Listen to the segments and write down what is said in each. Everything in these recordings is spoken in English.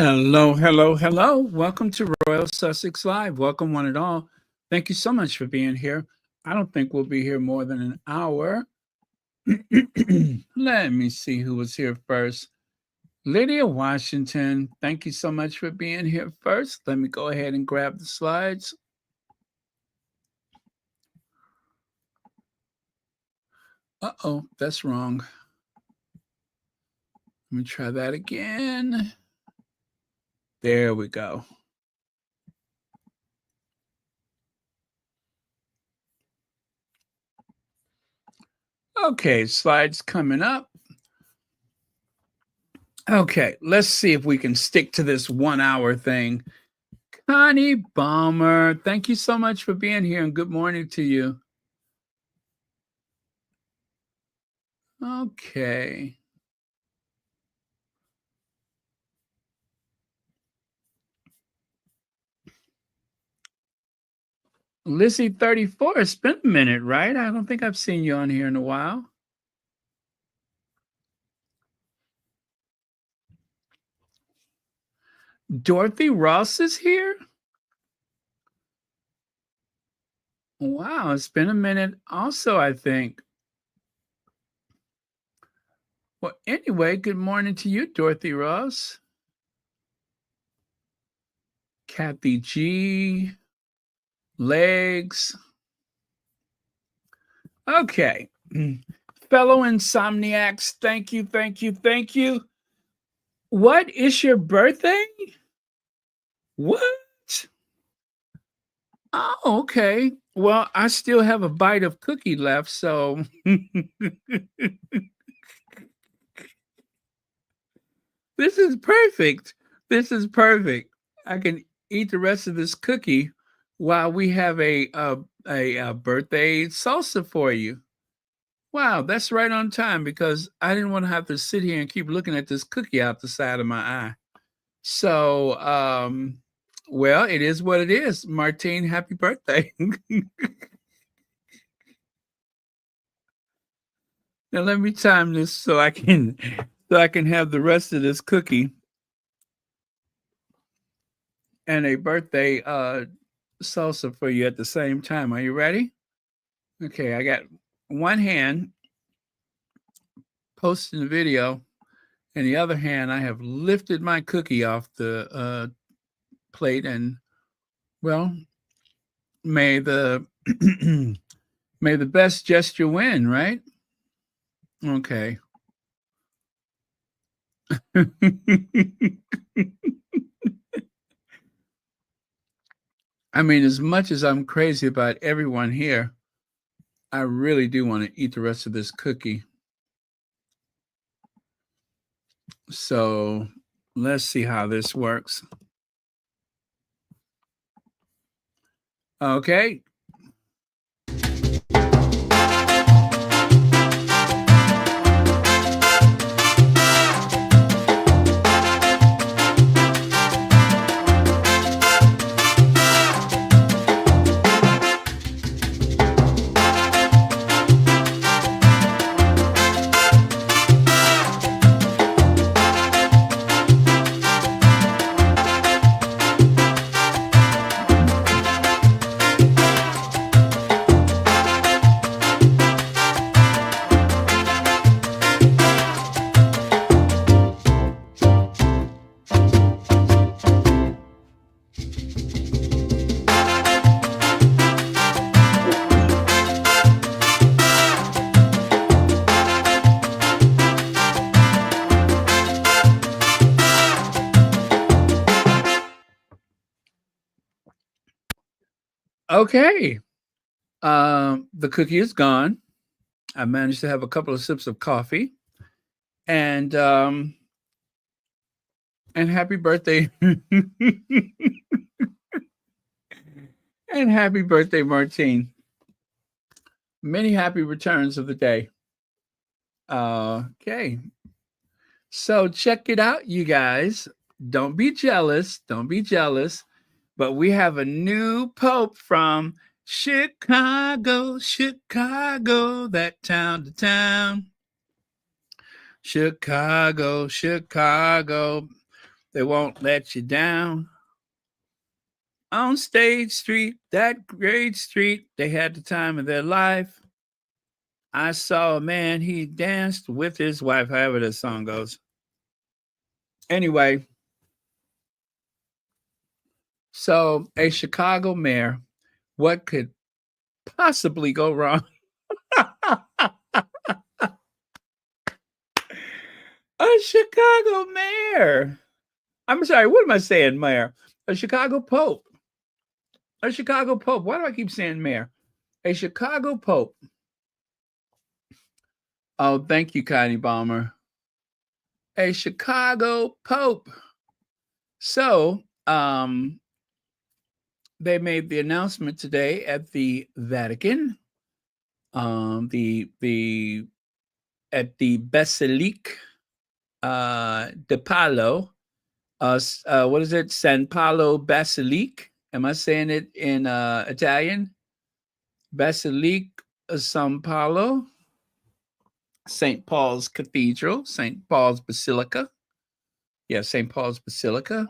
Hello, hello, hello. Welcome to Royal Sussex Live. Welcome, one and all. Thank you so much for being here. I don't think we'll be here more than an hour. Let me see who was here first. Lydia Washington, thank you so much for being here first. Let me go ahead and grab the slides. Uh-oh, that's wrong. Let me try that again. There we go. Okay, slides coming up. Okay, let's see if we can stick to this 1 hour thing. Connie Balmer, thank you so much for being here and good morning to you. Okay. Lizzie 34, it's been a minute, right? I don't think I've seen you on here in a while. Dorothy Ross is here? Wow, it's been a minute also, I think. Well, anyway, good morning to you, Dorothy Ross. Kathy G. Legs. Okay. Fellow insomniacs, thank you, thank you, thank you. What is your birthday? What? Oh, okay. Well, I still have a bite of cookie left, so this is perfect. This is perfect. I can eat the rest of this cookie while we have a birthday salsa for you. Wow, that's right on time because I didn't want to have to sit here and keep looking at this cookie out the side of my eye. So, well, it is what it is. Martine, happy birthday. Now let me time this so I can have the rest of this cookie and a birthday salsa for you at the same time. Are you ready? Okay, I got one hand posting the video, and the other hand I have lifted my cookie off the plate, and well, may the may the best gesture win, right? Okay. I mean, as much as I'm crazy about everyone here, I really do want to eat the rest of this cookie. So let's see how this works. Okay. Okay. The cookie is gone. I managed to have a couple of sips of coffee, and happy birthday, and happy birthday, Martine. Many happy returns of the day. Okay. So check it out, you guys. Don't be jealous. Don't be jealous. But we have a new pope from Chicago, Chicago, that town to town. Chicago, Chicago. They won't let you down. On Stage Street, that great street, they had the time of their life. I saw a man, he danced with his wife, however the song goes. Anyway, so a Chicago mayor, what could possibly go wrong? A Chicago mayor. I'm sorry, what am I saying, mayor? A Chicago Pope. A Chicago Pope. Why do I keep saying mayor? A Chicago Pope. Oh, thank you, Connie Bomber. A Chicago Pope. So, they made the announcement today at the Vatican. At the Basilique de Palo. What is it? San Paolo Basilique. Am I saying it in Italian? Basilique of San Paolo. St. Paul's Cathedral, St. Paul's Basilica. Yeah, St. Paul's Basilica.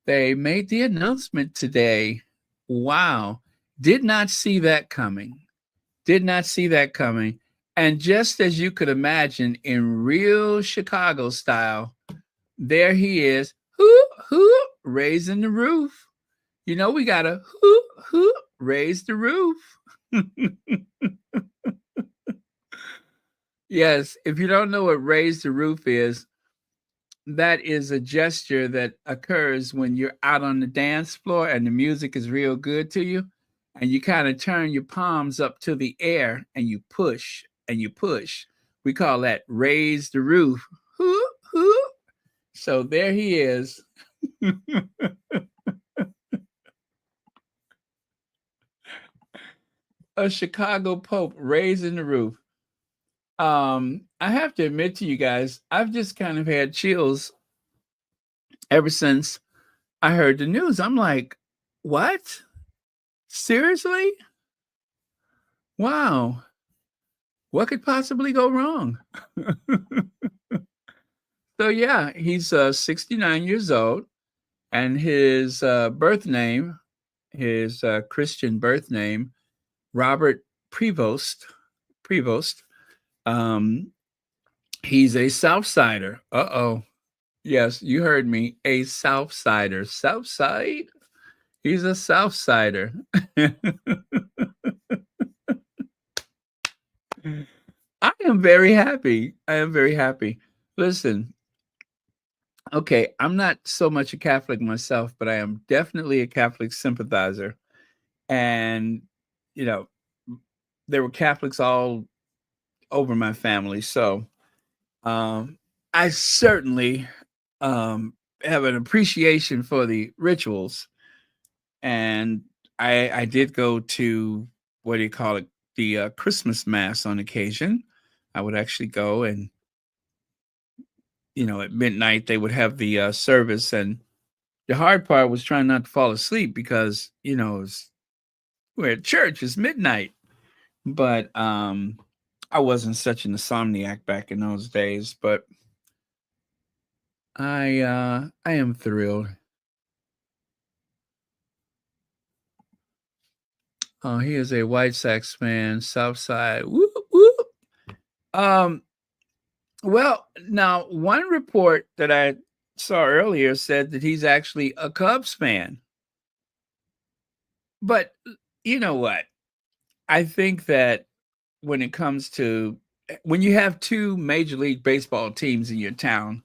They made the announcement today. Wow. Did not see that coming. Did not see that coming. And just as you could imagine, in real Chicago style, there he is, raising the roof. You know, we got to raise the roof. Yes, if you don't know what raise the roof is, that is a gesture that occurs when you're out on the dance floor and the music is real good to you, and you kind of turn your palms up to the air and you push and you push. We call that raise the roof. So there he is. A Chicago Pope raising the roof. I have to admit to you guys, I've just kind of had chills ever since I heard the news. I'm like, what? Seriously? Wow. What could possibly go wrong? So yeah, he's 69 years old, and his birth name, his Christian birth name, Robert Prevost. Prevost. He's a Southsider. Uh-oh. Yes, you heard me. A Southsider. Southside? He's a Southsider. I am very happy. I am very happy. Listen, okay, I'm not so much a Catholic myself, but I am definitely a Catholic sympathizer. And, you know, there were Catholics all over my family. So I certainly have an appreciation for the rituals. And I did go to, what do you call it, the Christmas Mass on occasion. I would actually go and, you know, at midnight they would have the service. And the hard part was trying not to fall asleep because, you know, we're at church, it's midnight. But I wasn't such an insomniac back in those days, but I am thrilled. Oh, he is a White Sox fan, South Side. Whoop, whoop. Well, now one report that I saw earlier said that he's actually a Cubs fan. But you know what? I think that when it comes to when you have two Major League Baseball teams in your town,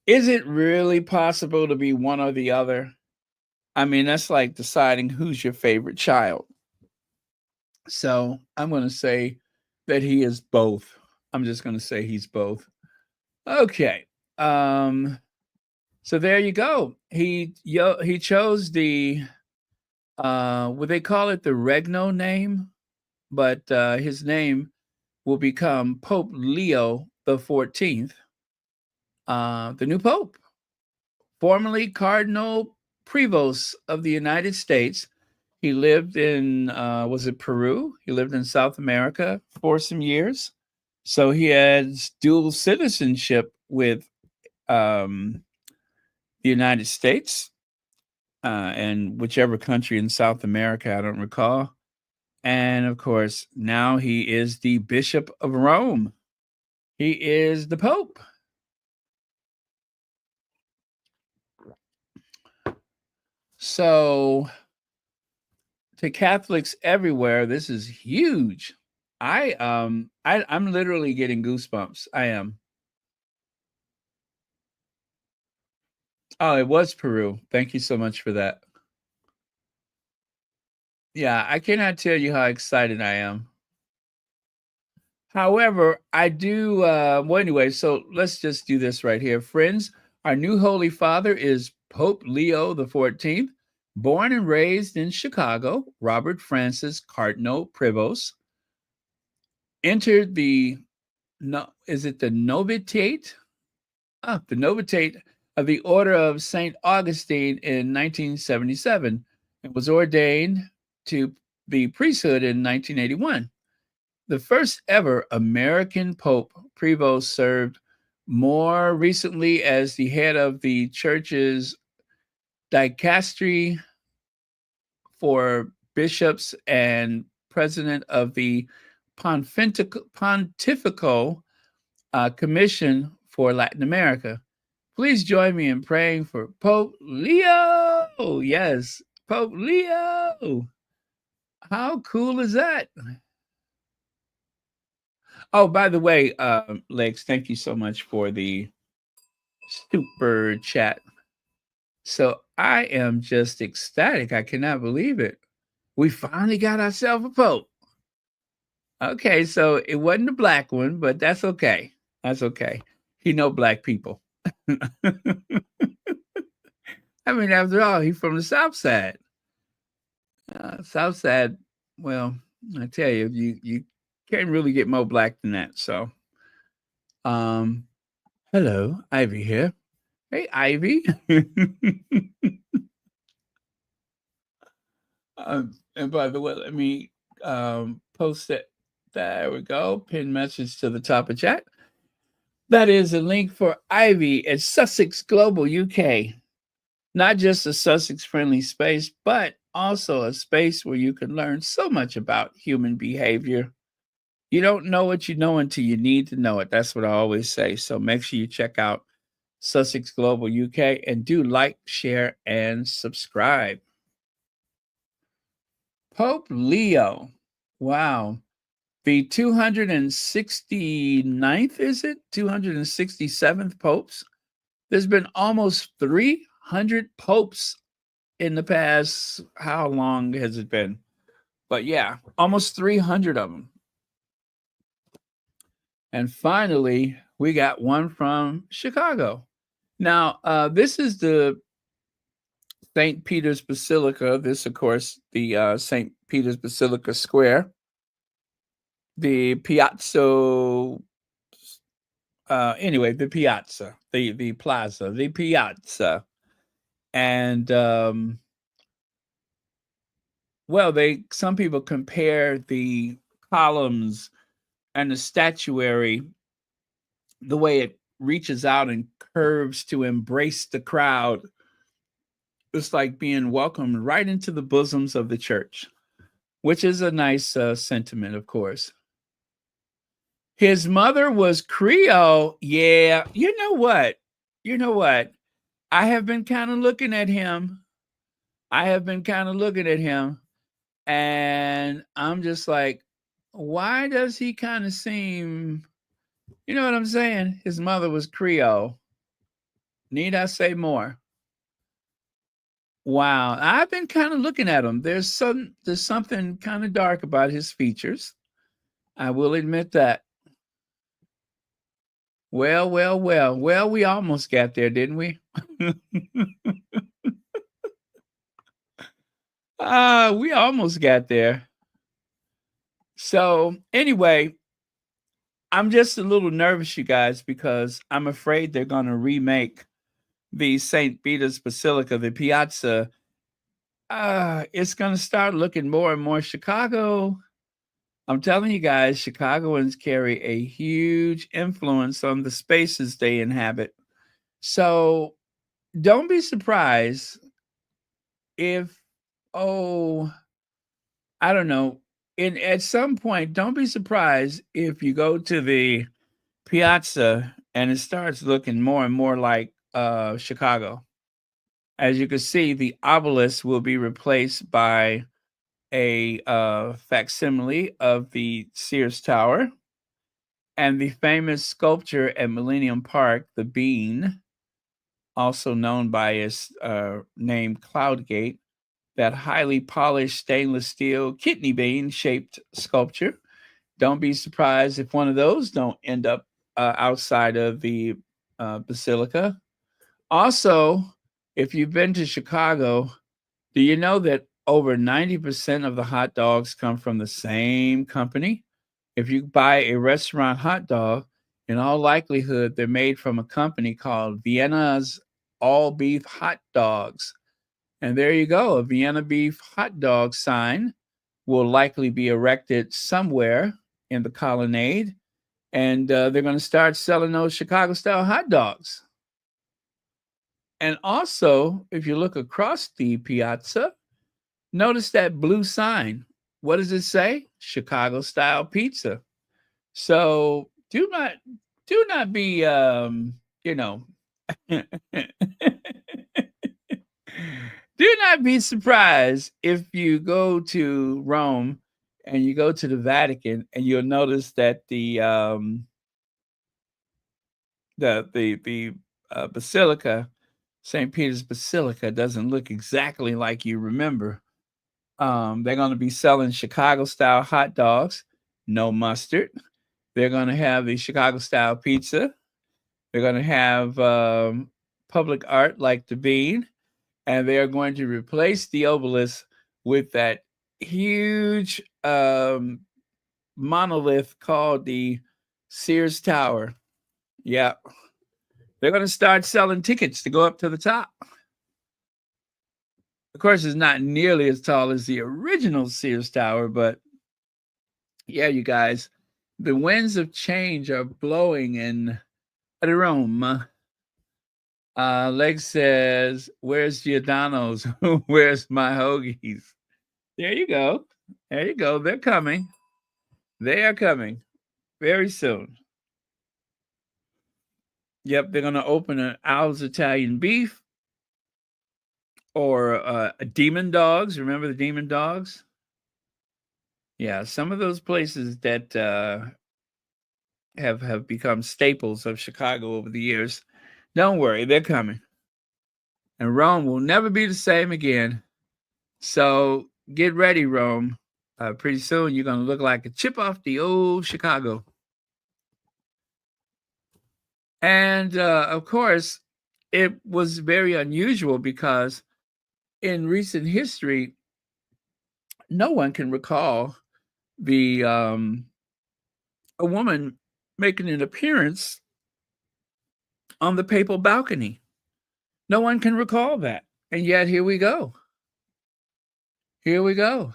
is it really possible to be one or the other? I mean, that's like deciding who's your favorite child. So I'm going to say that he is both. I'm just going to say he's both. Okay. So there you go. He chose the what they call it, the Regno name, but his name will become Pope Leo the 14th, the new pope, formerly Cardinal Prevost of the United States. He lived in was it Peru? He lived in South America for some years. So he has dual citizenship with the United States, and whichever country in South America, I don't recall. And of course, now he is the Bishop of Rome. He is the Pope. So, to Catholics everywhere, this is huge. I'm literally getting goosebumps. I am. Oh, it was Peru. Thank you so much for that. Yeah, I cannot tell you how excited I am. However, I do well anyway, so let's just do this right here. Friends, our new Holy Father is Pope Leo the 14th, born and raised in Chicago, Robert Francis Cardinal Prevost, entered the no is it the Novitiate? The Novitiate of the Order of St. Augustine in 1977 and was ordained to the priesthood in 1981. The first ever American Pope, Prevost served more recently as the head of the church's dicastery for bishops and president of the Pontifical Commission for Latin America. Please join me in praying for Pope Leo. Yes, Pope Leo. How cool is that? Oh, by the way, Lex, thank you so much for the super chat. So I am just ecstatic. I cannot believe it. We finally got ourselves a Pope. Okay, so it wasn't a black one, but that's okay. That's okay. He know black people. I mean, after all, he's from the South Side. South Side, well, I tell you, you can't really get more black than that. So, um, hello, Ivy here. Hey, Ivy. And by the way, let me post it. There we go. Pin message to the top of chat. That is a link for Ivy at Sussex Global UK. Not just a Sussex friendly space, but also a space where you can learn so much about human behavior. You don't know what you know until you need to know it. That's what I always say. So make sure you check out Sussex Global UK and do like, share, and subscribe. Pope Leo. Wow. The 269th, is it? 267th popes? There's been almost 300 popes in the past. How long has it been? But yeah, almost 300 of them. And finally, we got one from Chicago. Now, this is the St. Peter's Basilica. This, of course, the St. Peter's Basilica Square. The Piazza, anyway, the Piazza, the Plaza, the Piazza. And, well, some people compare the columns and the statuary, the way it reaches out and curves to embrace the crowd. It's like being welcomed right into the bosoms of the church, which is a nice sentiment, of course. His mother was Creole. Yeah, you know what? You know what? I have been kind of looking at him. And I'm just like, why does he kind of seem, you know what I'm saying? His mother was Creole. Need I say more? Wow, I've been kind of looking at him. There's something kind of dark about his features. I will admit that. Well, well, well. Well, we almost got there, didn't we? We almost got there. So, anyway, I'm just a little nervous, you guys, because I'm afraid they're going to remake the St. Peter's Basilica, the Piazza. It's going to start looking more and more Chicago. I'm telling you guys, Chicagoans carry a huge influence on the spaces they inhabit. So don't be surprised if, oh, I don't know, in at some point, don't be surprised if you go to the piazza and it starts looking more and more like Chicago. As you can see, the obelisk will be replaced by a facsimile of the Sears Tower, and the famous sculpture at Millennium Park, the Bean, also known by its name Cloudgate, that highly polished stainless steel kidney bean shaped sculpture. Don't be surprised if one of those don't end up outside of the basilica. Also, if you've been to Chicago, do you know that over 90% of the hot dogs come from the same company? If you buy a restaurant hot dog, in all likelihood, they're made from a company called Vienna's All Beef Hot Dogs. And there you go, a Vienna beef hot dog sign will likely be erected somewhere in the colonnade. And they're going to start selling those Chicago style hot dogs. And also, if you look across the piazza, notice that blue sign. What does it say? Chicago style pizza. So do not be you know do not be surprised if you go to Rome and you go to the Vatican and you'll notice that the basilica, St. Peter's Basilica, doesn't look exactly like you remember. They're going to be selling Chicago style hot dogs, no mustard. They're going to have the Chicago style pizza. They're going to have public art like the Bean, and they are going to replace the obelisk with that huge monolith called the Sears Tower. Yeah, they're going to start selling tickets to go up to the top. Of course, it's not nearly as tall as the original Sears Tower, but yeah, you guys, the winds of change are blowing in Rome. Leg says, "Where's Giordano's? Where's my hoagies?" There you go. There you go. They're coming. They are coming very soon. Yep, they're going to open an Al's Italian Beef or Demon Dogs. Remember the Demon Dogs? Yeah, some of those places that have become staples of Chicago over the years. Don't worry, they're coming. And Rome will never be the same again. So get ready, Rome. Pretty soon you're going to look like a chip off the old Chicago. And of course, it was very unusual because in recent history, no one can recall the a woman making an appearance on the papal balcony. No one can recall that. And yet here we go. Here we go.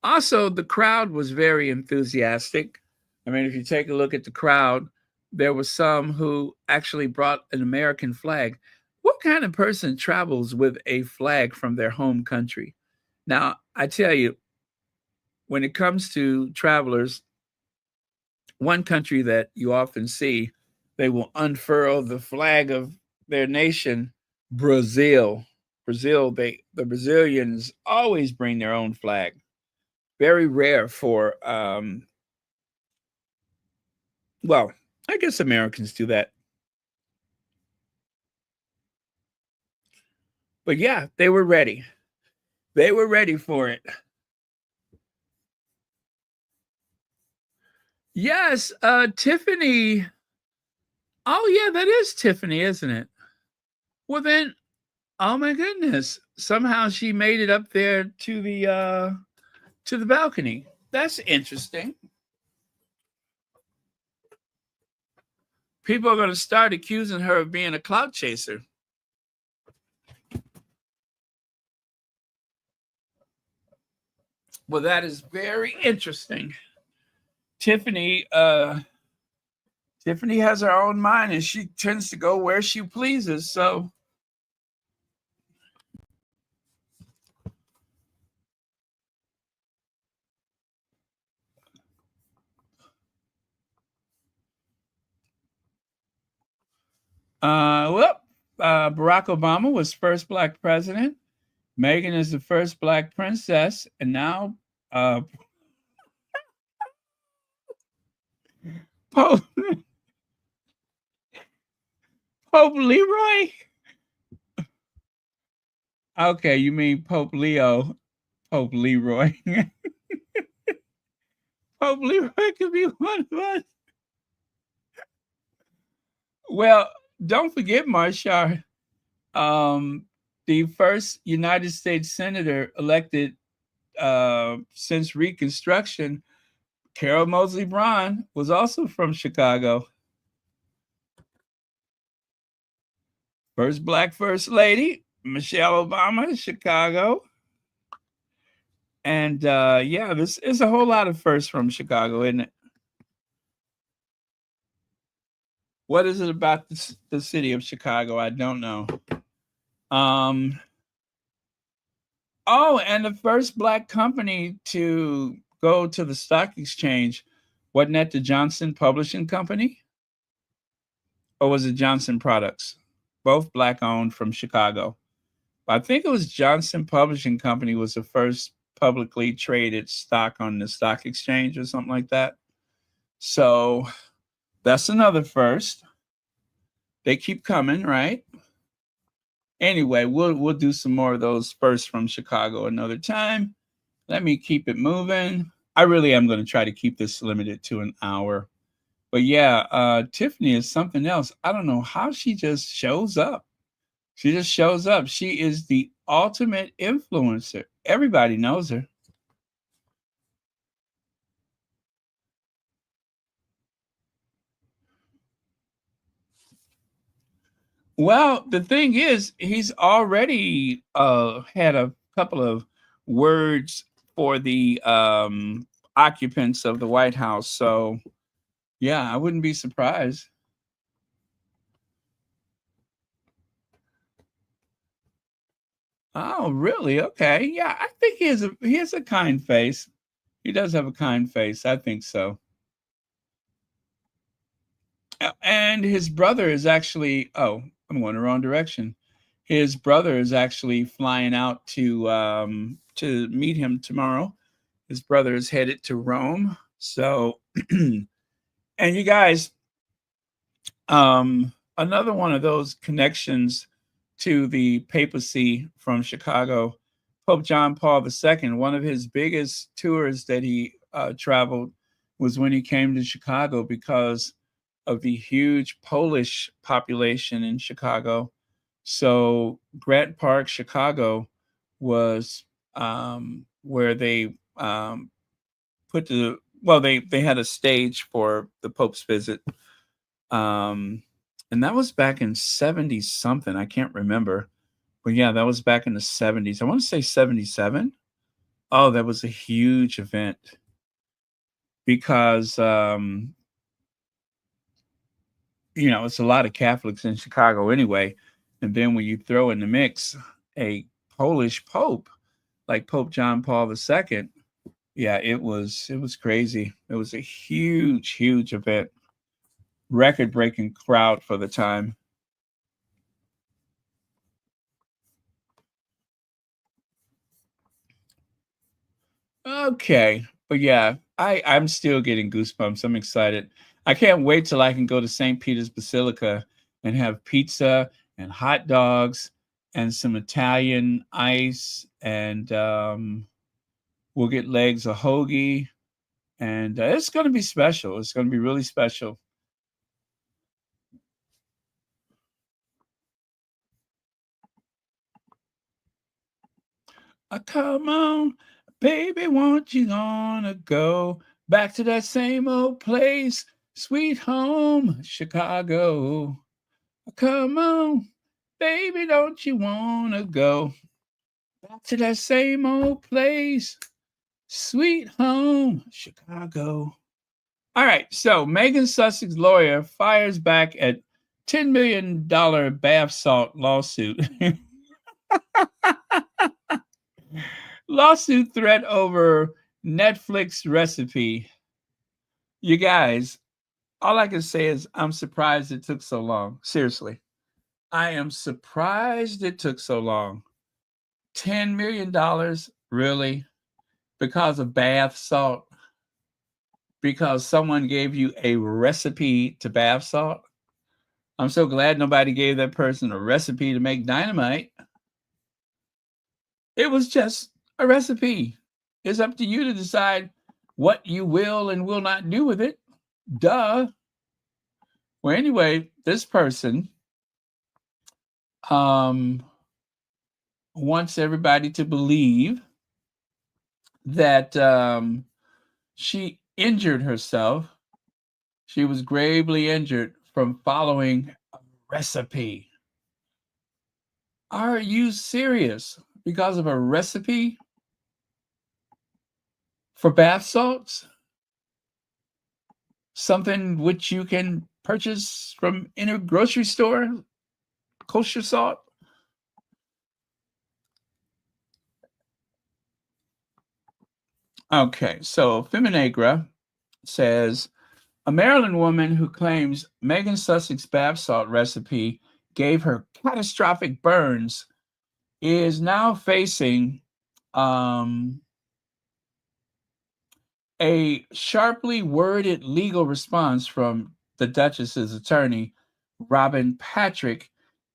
Also, the crowd was very enthusiastic. I mean, if you take a look at the crowd, there were some who actually brought an American flag. What kind of person travels with a flag from their home country? Now, I tell you, when it comes to travelers, one country that you often see, they will unfurl the flag of their nation, Brazil. Brazil, the Brazilians always bring their own flag. Very rare for well, I guess Americans do that. But yeah, they were ready. They were ready for it. Yes, Tiffany. Oh yeah, that is Tiffany, isn't it? Well then, oh my goodness. Somehow she made it up there to the balcony. That's interesting. People are going to start accusing her of being a clout chaser. Well, that is very interesting. Tiffany Tiffany has her own mind and she tends to go where she pleases. So well, Barack Obama was first black president. Meghan is the first black princess, and now Pope, Pope Leroy. Okay, you mean Pope Leo, Pope Leroy. Pope Leroy could be one of us. Well, don't forget, Marshall, the first United States senator elected since Reconstruction, Carol Moseley Braun, was also from Chicago. First black first lady, Michelle Obama, Chicago. And yeah, this is a whole lot of firsts from Chicago, isn't it? What is it about the city of Chicago? I don't know. Um, oh, and the first black company to go to the stock exchange, wasn't that the Johnson Publishing Company? Or was it Johnson Products? Both black owned from Chicago. I think it was Johnson Publishing Company was the first publicly traded stock on the stock exchange or something like that. So that's another first. They keep coming, right? Anyway, we'll do some more of those firsts from Chicago another time. Let me keep it moving. I really am going to try to keep this limited to an hour. But yeah, Tiffany is something else. I don't know how she just shows up. She just shows up. She is the ultimate influencer. Everybody knows her. Well, the thing is, he's already had a couple of words for the occupants of the White House. So, yeah, I wouldn't be surprised. Oh, really? Okay. Yeah, I think he has a kind face. He does have a kind face. I think so. And his brother is actually, oh, I'm going the wrong direction. His brother is actually flying out to meet him tomorrow. His brother is headed to Rome. So, and you guys, another one of those connections to the papacy from Chicago, Pope John Paul II, one of his biggest tours that he traveled was when he came to Chicago because of the huge Polish population in Chicago. So Grant Park, Chicago, was where they put the well, they had a stage for the Pope's visit, um, and that was back in 70 something. I can't remember, but yeah, that was back in the 70s. I want to say 77. Oh, that was a huge event because it's a lot of Catholics in Chicago anyway. And then when you throw in the mix a Polish Pope like Pope John Paul II, yeah, it was crazy. It was a huge, huge event, record breaking crowd for the time. Okay, but yeah, I'm still getting goosebumps. I'm excited. I can't wait till I can go to St. Peter's Basilica and have pizza and hot dogs and some Italian ice and we'll get legs of hoagie and it's going to be special. It's going to be really special. Come on, baby, won't you gonna go back to that same old place, sweet home, Chicago? Come on, baby, don't you wanna go back to that same old place, sweet home, Chicago? All right. So Megan Sussex lawyer fires back at $10 million bath salt lawsuit. Lawsuit threat over Netflix recipe. You guys, all I can say is I'm surprised it took so long. Seriously. I am surprised it took so long. $10 million? Really? Because of bath salt? Because someone gave you a recipe to bath salt? I'm so glad nobody gave that person a recipe to make dynamite. It was just a recipe. It's up to you to decide what you will and will not do with it. Duh. Well, anyway, this person um, wants everybody to believe that she injured herself. She was gravely injured from following a recipe. Are you serious? Because of a recipe for bath salts? Something which you can purchase from in a grocery store? Kosher salt? Okay, so Feminagra says a Maryland woman who claims Megan Sussex bath salt recipe gave her catastrophic burns is now facing um, a sharply worded legal response from the Duchess's attorney, Robin Patrick.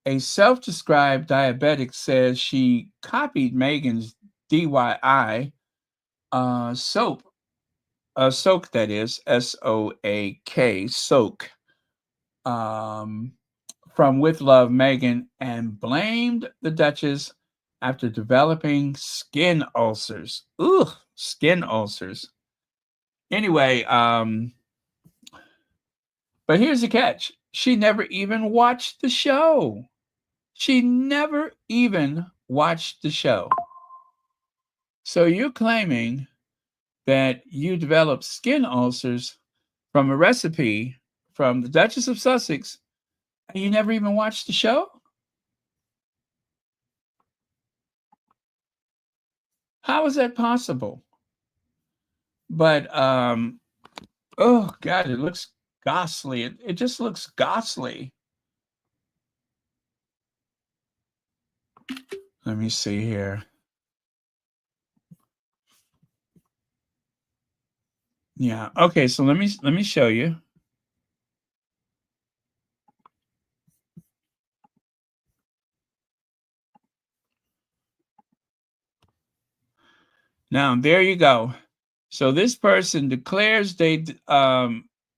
A self described diabetic says she copied Megan's DIY soap, soak that is, SOAK, soak, um, from With Love Megan and blamed the Duchess after developing skin ulcers. Ugh, skin ulcers. Anyway, but here's the catch. She never even watched the show. She never even watched the show. So you're claiming that you developed skin ulcers from a recipe from the Duchess of Sussex and you never even watched the show? How is that possible? But oh god, it looks ghastly. It just looks ghastly. Let me see here. Yeah. Okay, so let me show you. Now, there you go. So this person declares they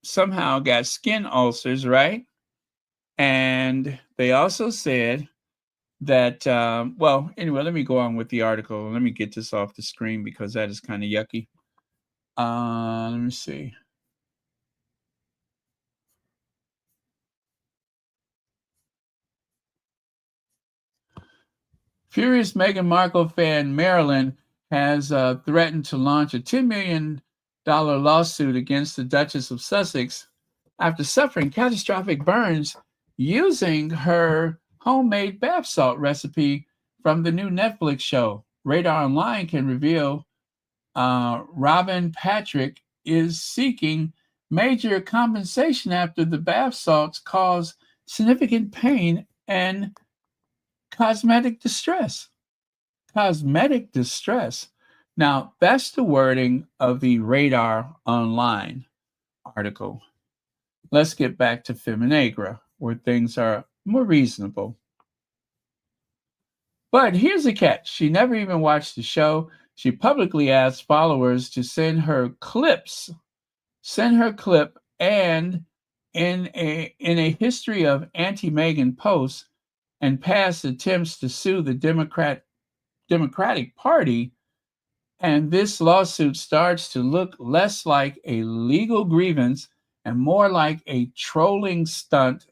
somehow got skin ulcers, right? And they also said that, well, anyway, let me go on with the article. Let me get this off the screen because that is kind of yucky. Let me see. Furious Meghan Markle fan Marilyn has threatened to launch a $10 million lawsuit against the Duchess of Sussex after suffering catastrophic burns using her homemade bath salt recipe from the new Netflix show. Radar Online can reveal Robin Patrick is seeking major compensation after the bath salts cause significant pain and cosmetic distress. Cosmetic distress. Now, that's the wording of the Radar Online article. Let's get back to Feminagra, where things are more reasonable. But here's the catch. She never even watched the show. She publicly asked followers to send her clip, and in a history of anti-Megan posts and past attempts to sue the Democratic Party, and this lawsuit starts to look less like a legal grievance and more like a trolling stunt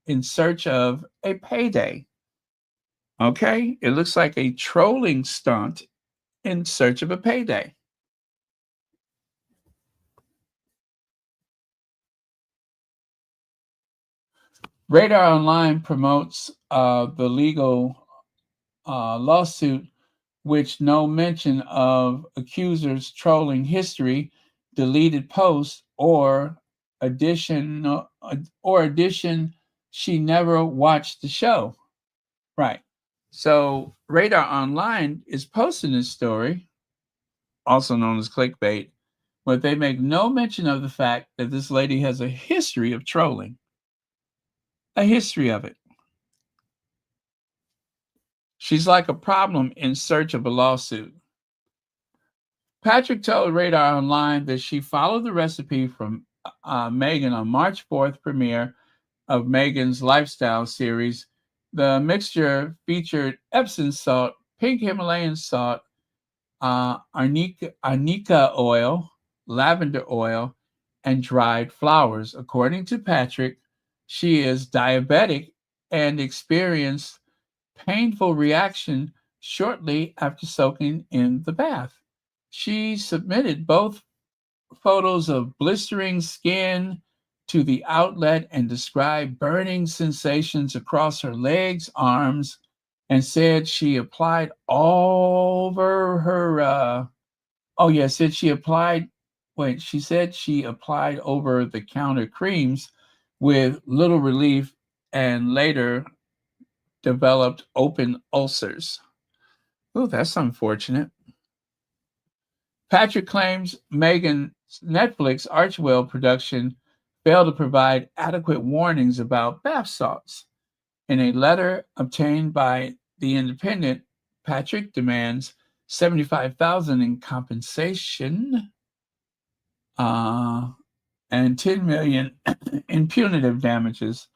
in search of a payday. Okay? It looks like a trolling stunt in search of a payday. Radar Online promotes the legal lawsuit, which no mention of accusers trolling history, deleted posts, addition or addition. She never watched the show. Right. So Radar Online is posting this story, also known as clickbait, but they make no mention of the fact that this lady has a history of trolling, a history of it. She's like a problem in search of a lawsuit. Patrick told Radar Online that she followed the recipe from Megan on March 4th premiere of Megan's lifestyle series. The mixture featured Epsom salt, pink Himalayan salt, arnica oil, lavender oil, and dried flowers. According to Patrick, she is diabetic and experienced painful reaction shortly after soaking in the bath. She submitted both photos of blistering skin to the outlet and described burning sensations across her legs, arms, and said she applied over her. Oh, yeah, said she applied. Wait, she said she applied over the counter creams with little relief and later developed open ulcers. Oh, that's unfortunate. Patrick claims Megan's Netflix Archwell production failed to provide adequate warnings about bath salts. In a letter obtained by The Independent, Patrick demands $75,000 in compensation and $10 million in punitive damages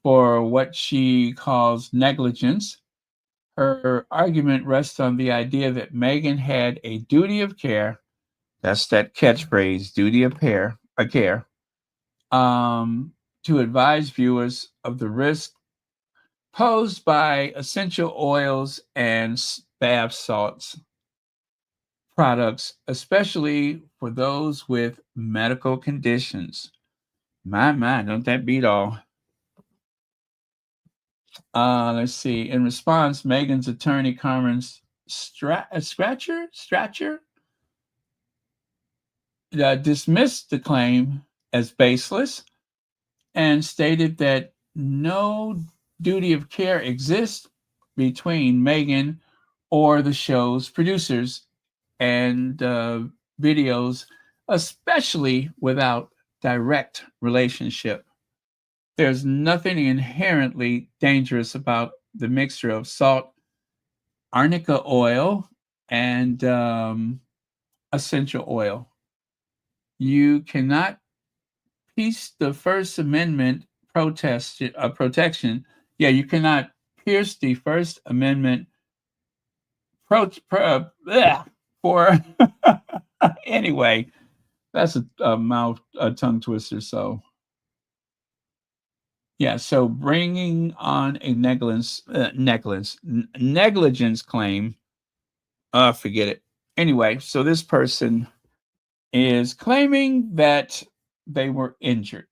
for what she calls negligence. Her argument rests on the idea that Megan had a duty of care. That's that catchphrase, duty of care, to advise viewers of the risk posed by essential oils and bath salts products, especially for those with medical conditions. My, don't that beat all? Let's see. In response, Megan's attorney, Carmen Stratcher, dismissed the claim as baseless and stated that no duty of care exists between Megan or the show's producers and videos, especially without direct relationship. There's nothing inherently dangerous about the mixture of salt, arnica oil, and essential oil. You cannot piece the First Amendment protection. Yeah, you cannot pierce the First Amendment for anyway. That's a tongue twister. So yeah, so bringing on a negligence claim. Forget it. Anyway, so this person is claiming that they were injured.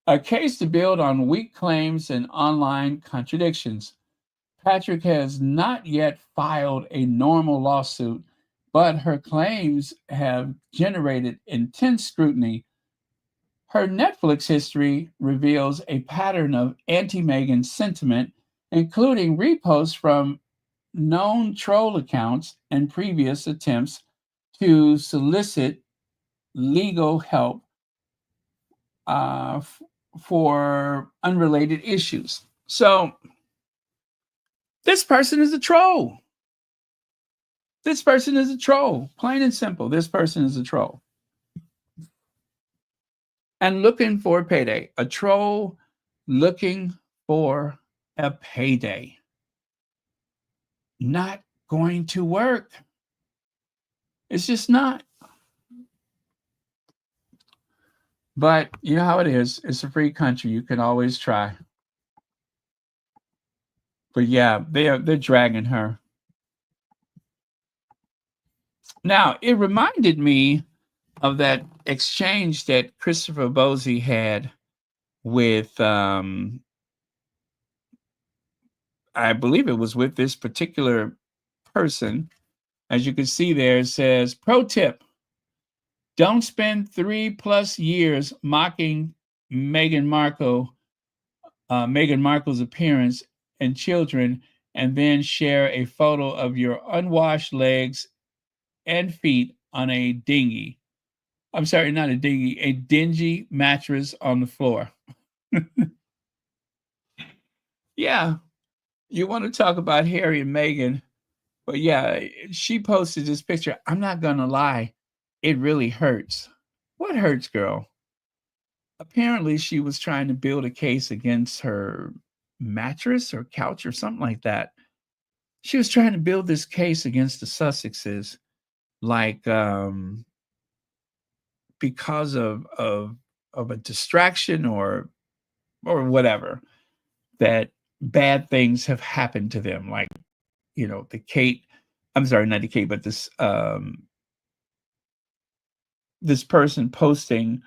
A case to build on weak claims and online contradictions. Patrick has not yet filed a normal lawsuit, but her claims have generated intense scrutiny. Her Netflix history reveals a pattern of anti Megan sentiment, including reposts from known troll accounts and previous attempts to solicit legal help for unrelated issues. So, this person is a troll. This person is a troll. Plain and simple. This person is a troll. And looking for a payday. A troll looking for a payday. Not going to work. It's just not. But you know how it is. It's a free country. You can always try. But yeah, they're dragging her. Now, it reminded me of that exchange that Christopher Bosie had with, I believe it was with this particular person. As you can see there, it says, pro tip, don't spend 3+ years mocking Meghan Markle, Meghan Markle's appearance and children, and then share a photo of your unwashed legs and feet on a dinghy. I'm sorry, not a dinghy, a dingy mattress on the floor. Yeah, you want to talk about Harry and Meghan, but yeah, she posted this picture. I'm not gonna lie, it really hurts. What hurts, girl? Apparently, she was trying to build a case against her mattress or couch or something like that. She was trying to build this case against the Sussexes, like because of a distraction or whatever, that bad things have happened to them, like, the Kate, I'm sorry, not the Kate, but this person posting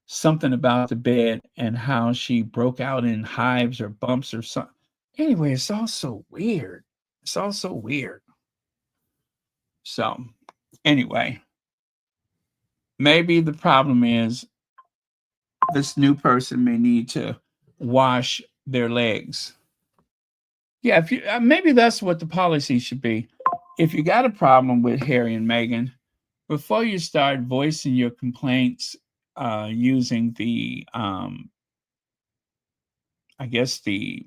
something about the bed and how she broke out in hives or bumps or something. Anyway, it's all so weird. It's all so weird. So, anyway, maybe the problem is this new person may need to wash their legs. Yeah, if you maybe that's what the policy should be. If you got a problem with Harry and Meghan, before you start voicing your complaints using the I guess the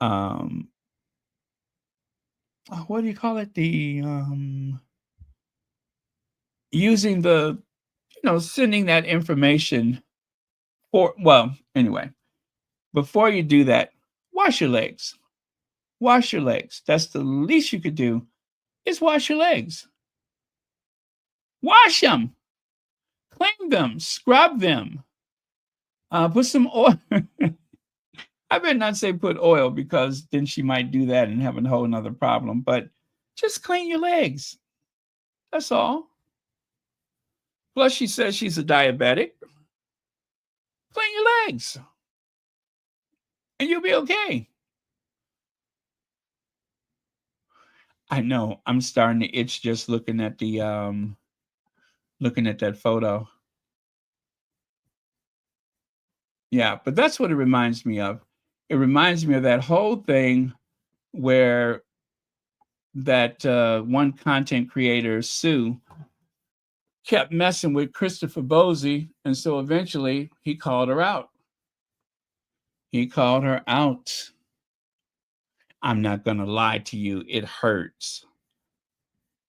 um what do you call it? The using the sending that information for, well, anyway, before you do that, wash your legs. Wash your legs. That's the least you could do is wash your legs. Wash them, clean them, scrub them. Put some oil. I better not say put oil because then she might do that and have a whole nother problem. But just clean your legs. That's all. Plus, she says she's a diabetic. Clean your legs, and you'll be okay. I know. I'm starting to itch just looking at that photo. Yeah, but that's what it reminds me of. It reminds me of that whole thing where that one content creator, Sue, kept messing with Christopher Bosie, and so eventually he called her out. He called her out. I'm not gonna lie to you, it hurts.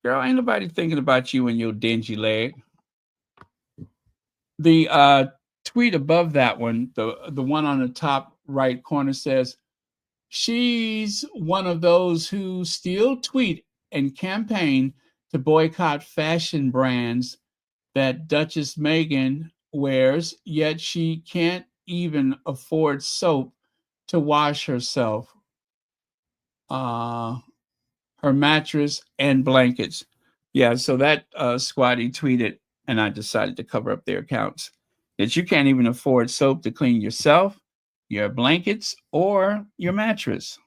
Girl, ain't nobody thinking about you and your dingy leg. The tweet above that one, the one on the top right corner says, she's one of those who still tweet and campaign to boycott fashion brands that Duchess Meghan wears, yet she can't even afford soap to wash herself, uh, her mattress, and blankets. Yeah, so that squatty tweeted, and I decided to cover up their accounts, that you can't even afford soap to clean yourself, your blankets, or your mattress.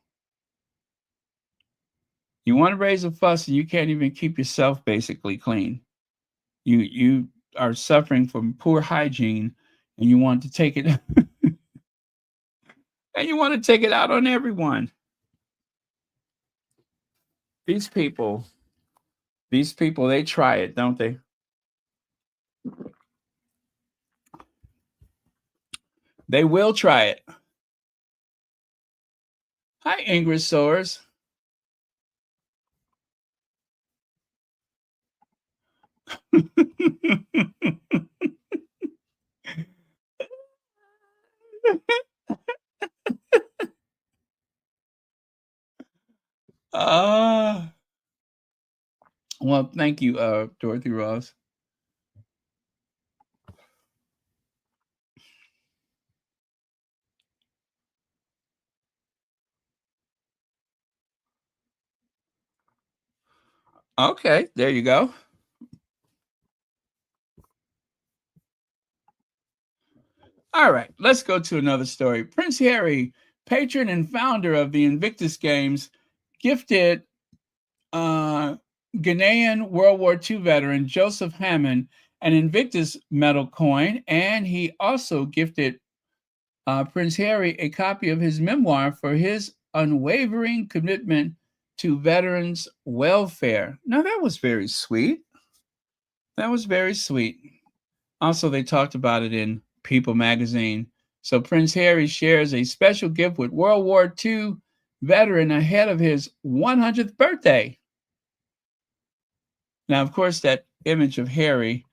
You want to raise a fuss and you can't even keep yourself basically clean. You are suffering from poor hygiene and you want to take it and you want to take it out on everyone. These people, these people, they try it, don't they? They will try it. Hi, Ingrid Soares. uh, well, thank you, Dorothy Ross. Okay, there you go. All right, let's go to another story. Prince Harry, patron and founder of the Invictus Games, gifted uh, Ghanaian World War II veteran Joseph Hammond an Invictus medal coin, and he also gifted Prince Harry a copy of his memoir for his unwavering commitment to veterans' welfare. Now, that was very sweet. That was very sweet. Also, they talked about it in People magazine. So, Prince Harry shares a special gift with World War II veteran ahead of his 100th birthday. Now, of course, that image of Harry,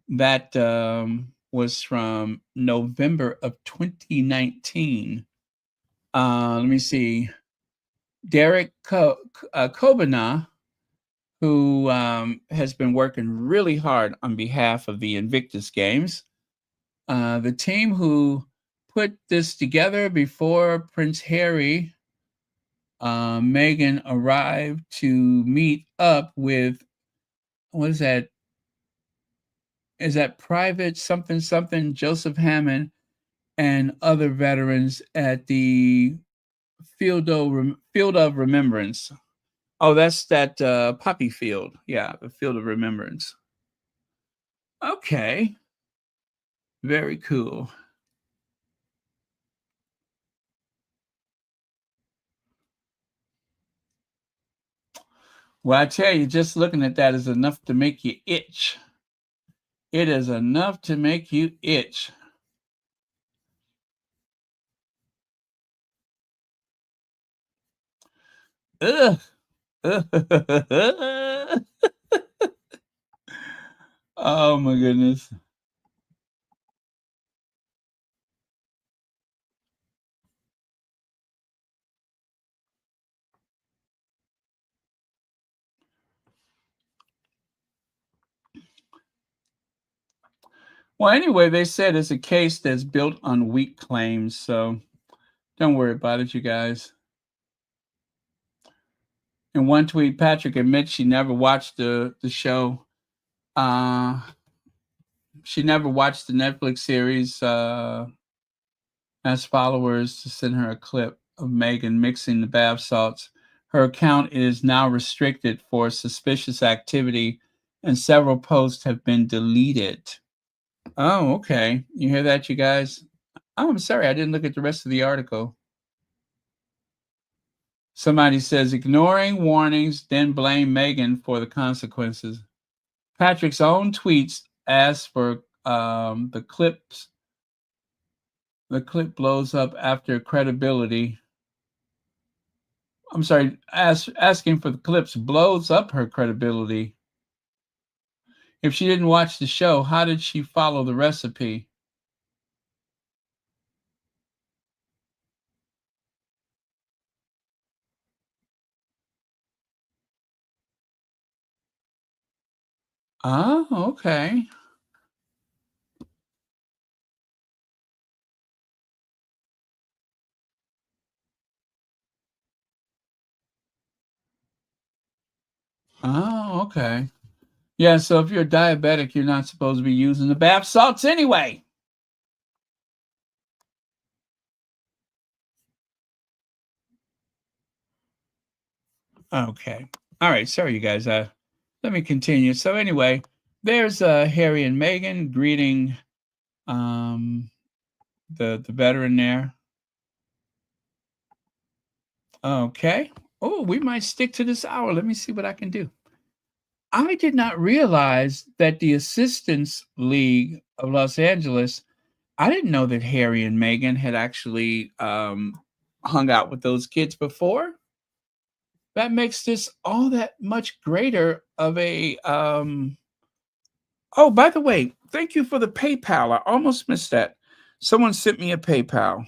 that was from November of 2019. Let me see. Derek Kobana, who has been working really hard on behalf of the Invictus Games. The team who put this together before Prince Harry, Meghan arrived to meet up with, what is that? Is that Private something something Joseph Hammond and other veterans at the Field of Remembrance. Oh, that's that poppy field. Yeah, the Field of Remembrance. Okay, very cool. Well, I tell you, just looking at that is enough to make you itch. It is enough to make you itch. Ugh. Oh my goodness. Well, anyway, they said it's a case that's built on weak claims, so don't worry about it, you guys. In one tweet, Patrick admits she never watched the show. Uh, she never watched the Netflix series. Asked followers to send her a clip of Meghan mixing the bath salts. Her account is now restricted for suspicious activity, and several posts have been deleted. Oh, okay. You hear that, you guys? Oh, I'm sorry, I didn't look at the rest of the article. Somebody says ignoring warnings, then blame Meghan for the consequences. Patrick's own tweets asked for the clips. The clip blows up after credibility. I'm sorry, asking for the clips blows up her credibility. If she didn't watch the show, how did she follow the recipe? Oh, okay. Oh, okay. Yeah, so if you're diabetic, you're not supposed to be using the bath salts anyway. Okay. All right. Sorry, you guys. Let me continue. So anyway, there's Harry and Meghan greeting um, the veteran there. Okay. Oh, we might stick to this hour. Let me see what I can do. I did not realize that the Assistance League of Los Angeles. I didn't know that Harry and Meghan had actually hung out with those kids before. That makes this all that much greater of a Oh, by the way, thank you for the PayPal. I almost missed that. Someone sent me a PayPal.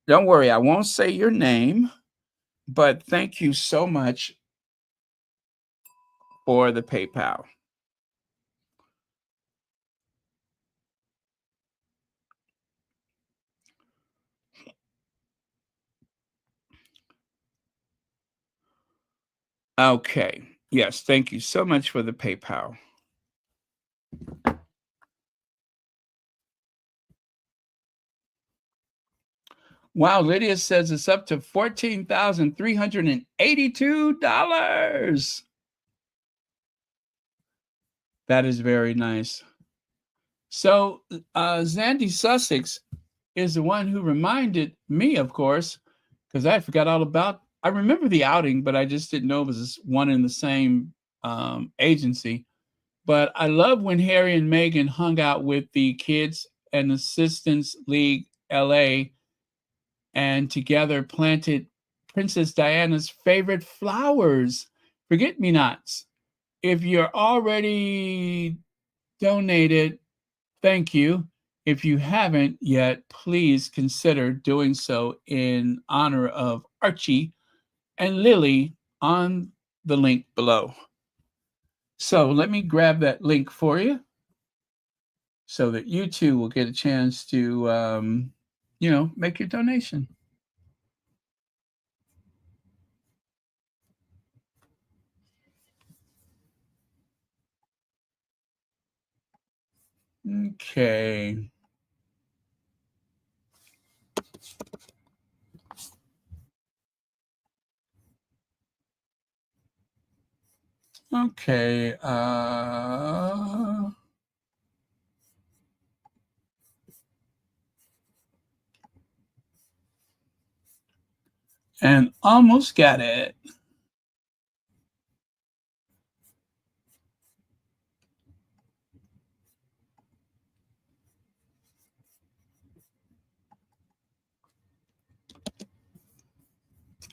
Don't worry, I won't say your name, but thank you so much for the PayPal. Okay. Yes, thank you so much for the PayPal. Wow, Lydia says it's up to $14,382. That is very nice. So, Zandy Sussex is the one who reminded me, of course, because I forgot all about. I remember the outing, but I just didn't know it was one in the same agency. But I love when Harry and Meghan hung out with the Kids and Assistants League LA and together planted Princess Diana's favorite flowers, forget me nots. If you're already donated, thank you. If you haven't yet, please consider doing so in honor of Archie and Lily on the link below. So let me grab that link for you so that you too will get a chance to, make your donation. Okay. Okay. And almost got it.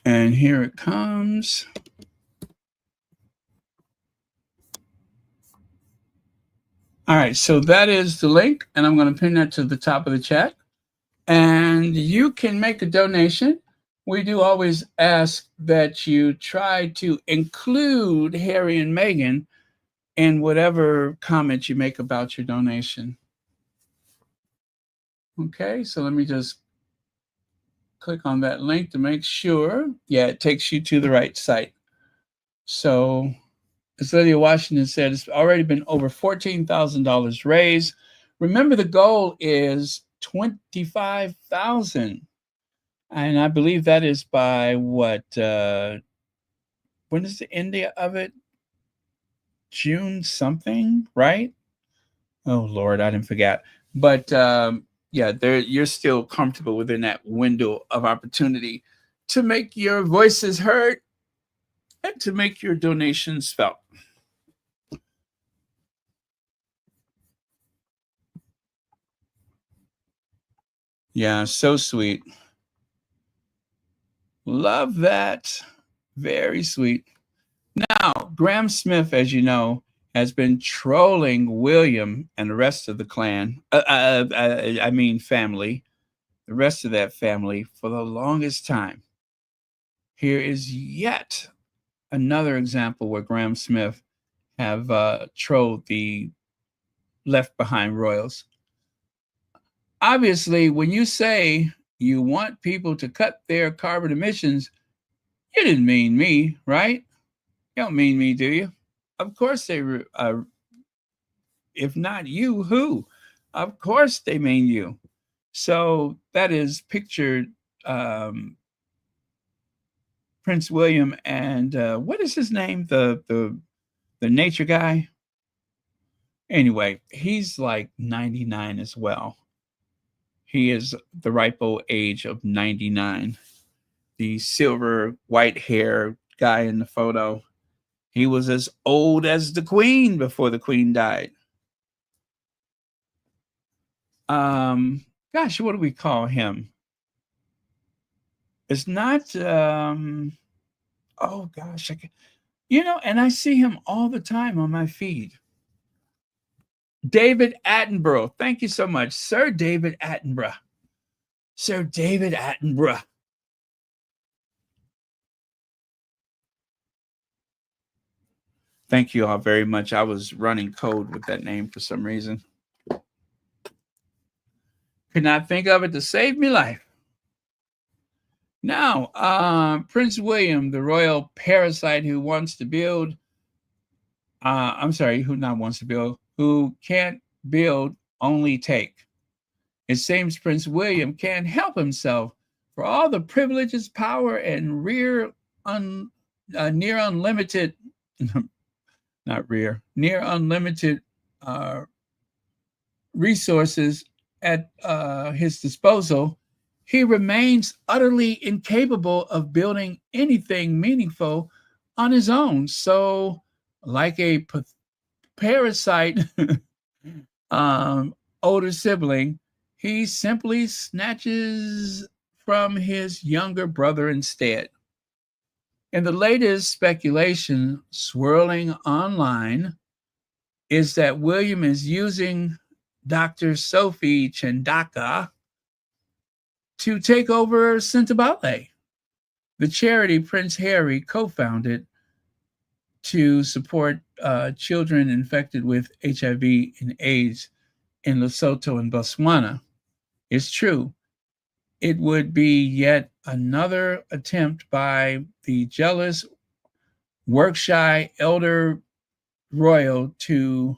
And here it comes. All right, so that is the link, and I'm going to pin that to the top of the chat. And you can make a donation. We do always ask that you try to include Harry and Meghan in whatever comment you make about your donation. Okay, so let me just click on that link to make sure. Yeah, it takes you to the right site. So, as Lydia Washington said, it's already been over $14,000 raised. Remember, the goal is $25,000. And I believe that is by what? When is the end of it? June something, right? Oh Lord, I didn't forget. But yeah, you're still comfortable within that window of opportunity to make your voices heard and to make your donations felt. Yeah, so sweet. Love that. Very sweet. Now, Graham Smith, as you know, has been trolling William and the rest of the clan. I mean, family, the rest of that family for the longest time. Here is yet another example where Graham Smith have trolled the Left Behind royals. Obviously, when you say you want people to cut their carbon emissions, you didn't mean me, right? You don't mean me, do you? Of course they, if not you, who? Of course they mean you. So that is pictured Prince William and what is his name? The nature guy. Anyway, he's like 99 as well. He is the ripe old age of 99. The silver white hair guy in the photo. He was as old as the Queen before the Queen died. Gosh, what do we call him? It's not oh gosh, and I see him all the time on my feed. David Attenborough. Thank you so much, Sir David Attenborough. Sir David Attenborough. Thank you all very much. I was running code with that name for some reason. Could not think of it to save me life. Now, Prince William, the royal parasite who wants to build, who not wants to build, who can't build, only take. It seems Prince William can't help himself for all the privileges, power, and near unlimited, not rear, near unlimited uh, resources at his disposal, he remains utterly incapable of building anything meaningful on his own. So, like a parasite older sibling, he simply snatches from his younger brother instead. And the latest speculation swirling online is that William is using Dr. Sophie Chandaka to take over Sentebale, the charity Prince Harry co founded to support children infected with HIV and AIDS in Lesotho and Botswana. It's true. It would be yet another attempt by the jealous, work shy elder royal to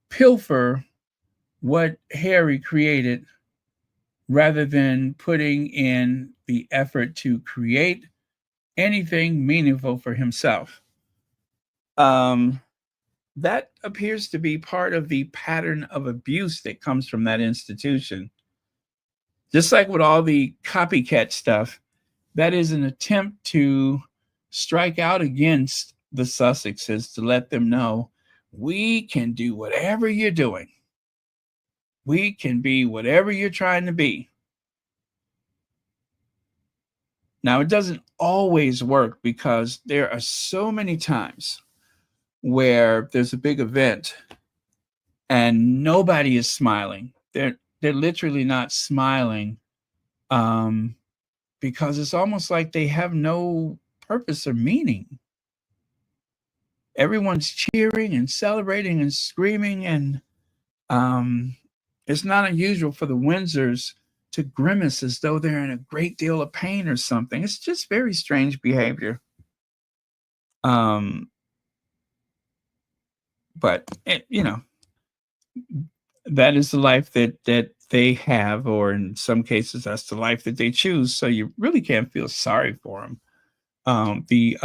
pilfer what Harry created rather than putting in the effort to create anything meaningful for himself. Um, that appears to be part of the pattern of abuse that comes from that institution. Just like with all the copycat stuff, that is an attempt to strike out against the Sussexes to let them know we can do whatever you're doing. We can be whatever you're trying to be. Now, it doesn't always work because there are so many times where there's a big event and nobody is smiling. They're literally not smiling because it's almost like they have no purpose or meaning. Everyone's cheering and celebrating and screaming, and it's not unusual for the Windsors to grimace as though they're in a great deal of pain or something. It's just very strange behavior. But that is the life that they have, or in some cases, that's the life that they choose. So you really can't feel sorry for them. The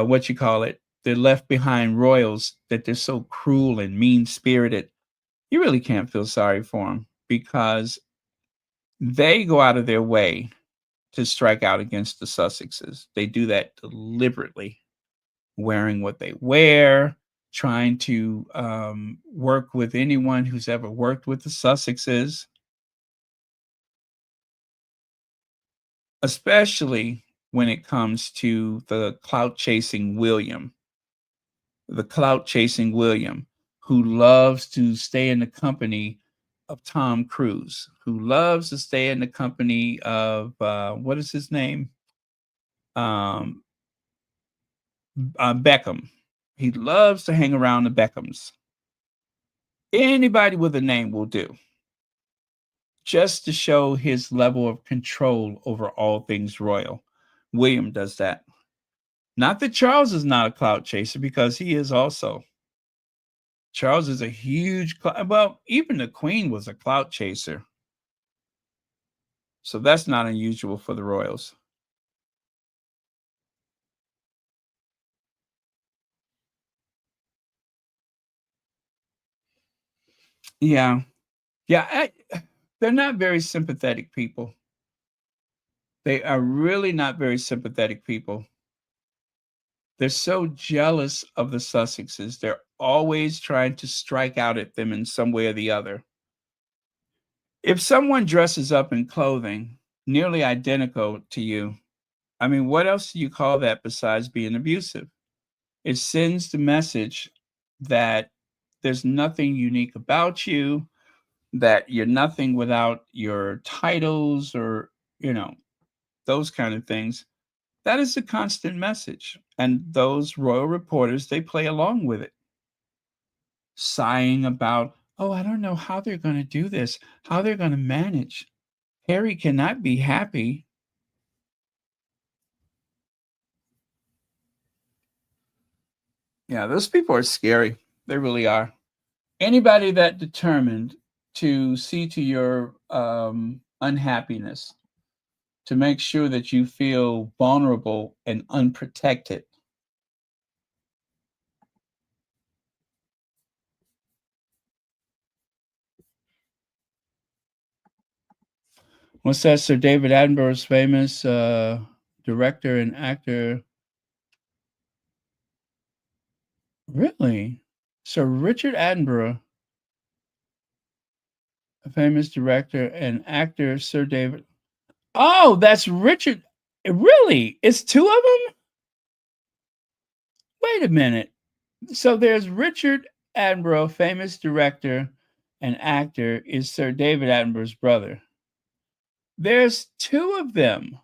what you call it, the left behind royals, that they're so cruel and mean spirited. You really can't feel sorry for them because they go out of their way to strike out against the Sussexes. They do that deliberately, wearing what they wear, trying to work with anyone who's ever worked with the Sussexes, especially when it comes to the clout chasing William, who loves to stay in the company of Tom Cruise, who loves to stay in the company of what is his name? Beckham. He loves to hang around the Beckhams. Anybody with a name will do, just to show his level of control over all things royal. William does that. Not that Charles is not a clout chaser, because he is also. Charles is a huge, well, even the Queen was a clout chaser. So that's not unusual for the royals. Yeah. Yeah. They're not very sympathetic people. They are really not very sympathetic people. They're so jealous of the Sussexes. They're always trying to strike out at them in some way or the other. If someone dresses up in clothing nearly identical to you, I mean, what else do you call that besides being abusive? It sends the message that there's nothing unique about you, that you're nothing without your titles or, those kind of things. That is a constant message. And those royal reporters, they play along with it, sighing about, oh, I don't know how they're going to do this, how they're going to manage. Harry cannot be happy. Yeah, those people are scary. They really are. Anybody that determined to see to your unhappiness, to make sure that you feel vulnerable and unprotected. What's that? Sir David Attenborough's famous director and actor. Really? Sir Richard Attenborough, a famous director and actor, Sir David. Oh, that's Richard. Really? It's two of them? Wait a minute. So there's Richard Attenborough, famous director and actor, is Sir David Attenborough's brother. There's two of them.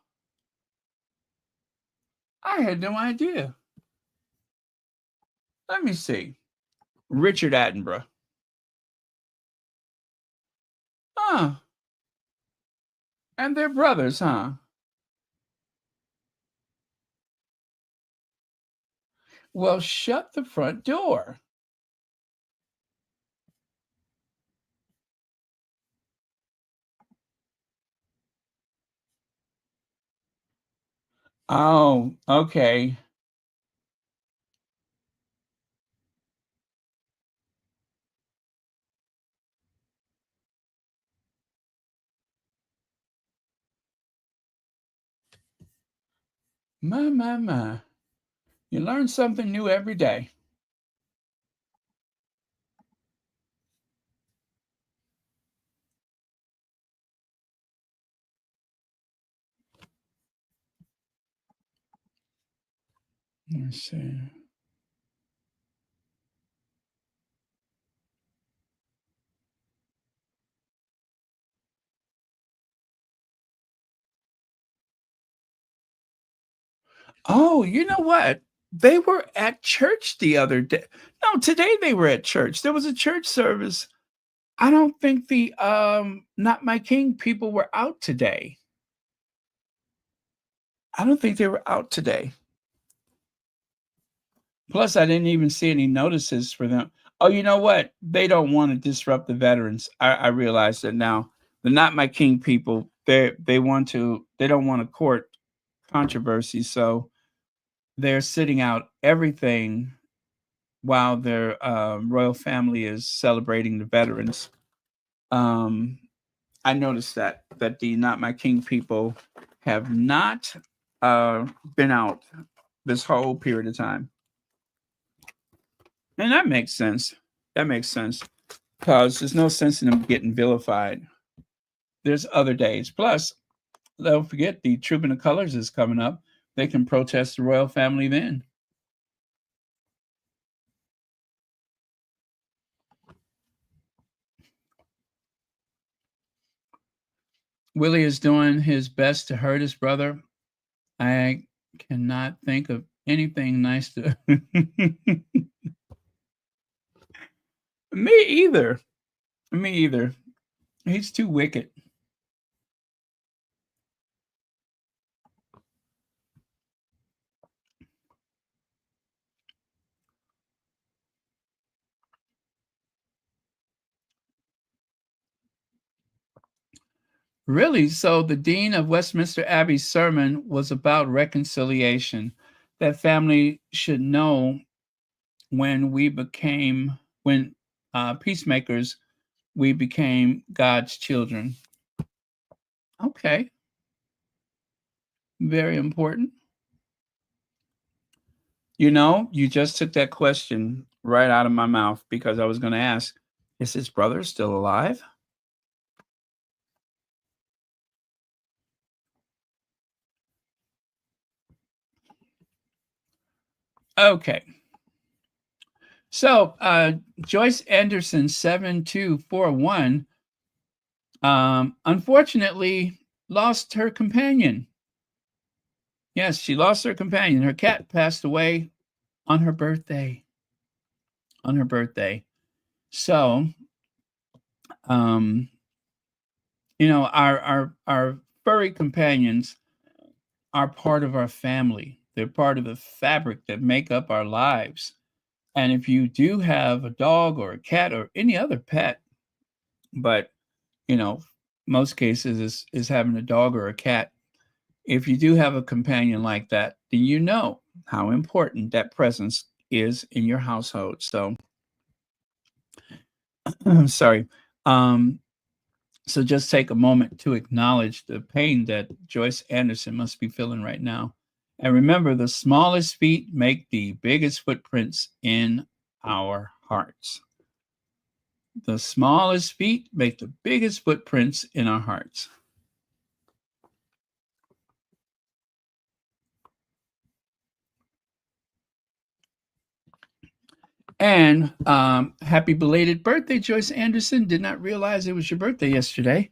I had no idea. Let me see. Richard Attenborough. Huh. And they're brothers, huh? Well, shut the front door. Oh, okay. My. You learn something new every day. Let's see. Oh, you know what? They were at church the other day. No, today they were at church. There was a church service. I don't think the Not My King people were out today. I don't think they were out today. Plus, I didn't even see any notices for them. Oh, you know what? They don't want to disrupt the veterans. I realize that now. The Not My King people, they don't want to court controversy, so they're sitting out everything while their royal family is celebrating the veterans. Um, I noticed that the Not My King people have not been out this whole period of time. And that makes sense. That makes sense. Because there's no sense in them getting vilified. There's other days. Plus, don't forget the Trooping of Colors is coming up. They can protest the royal family then. Willie is doing his best to hurt his brother. I cannot think of anything nice to. Me either. Me either. He's too wicked. Really? So the Dean of Westminster Abbey's sermon was about reconciliation. That family should know when peacemakers, we became God's children. Okay. Very important. You know, you just took that question right out of my mouth because I was going to ask, is his brother still alive? Okay. So Joyce Anderson 7241 unfortunately lost her companion. Yes, she lost her companion. Her cat passed away on her birthday. On her birthday. So um, you know, our furry companions are part of our family. They're part of the fabric that make up our lives. And if you do have a dog or a cat or any other pet, but you know, most cases is having a dog or a cat. If you do have a companion like that, then you know how important that presence is in your household. So, I'm sorry. Um, so just take a moment to acknowledge the pain that Joyce Anderson must be feeling right now. And remember, the smallest feet make the biggest footprints in our hearts. The smallest feet make the biggest footprints in our hearts. And happy belated birthday, Joyce Anderson. Did not realize it was your birthday yesterday,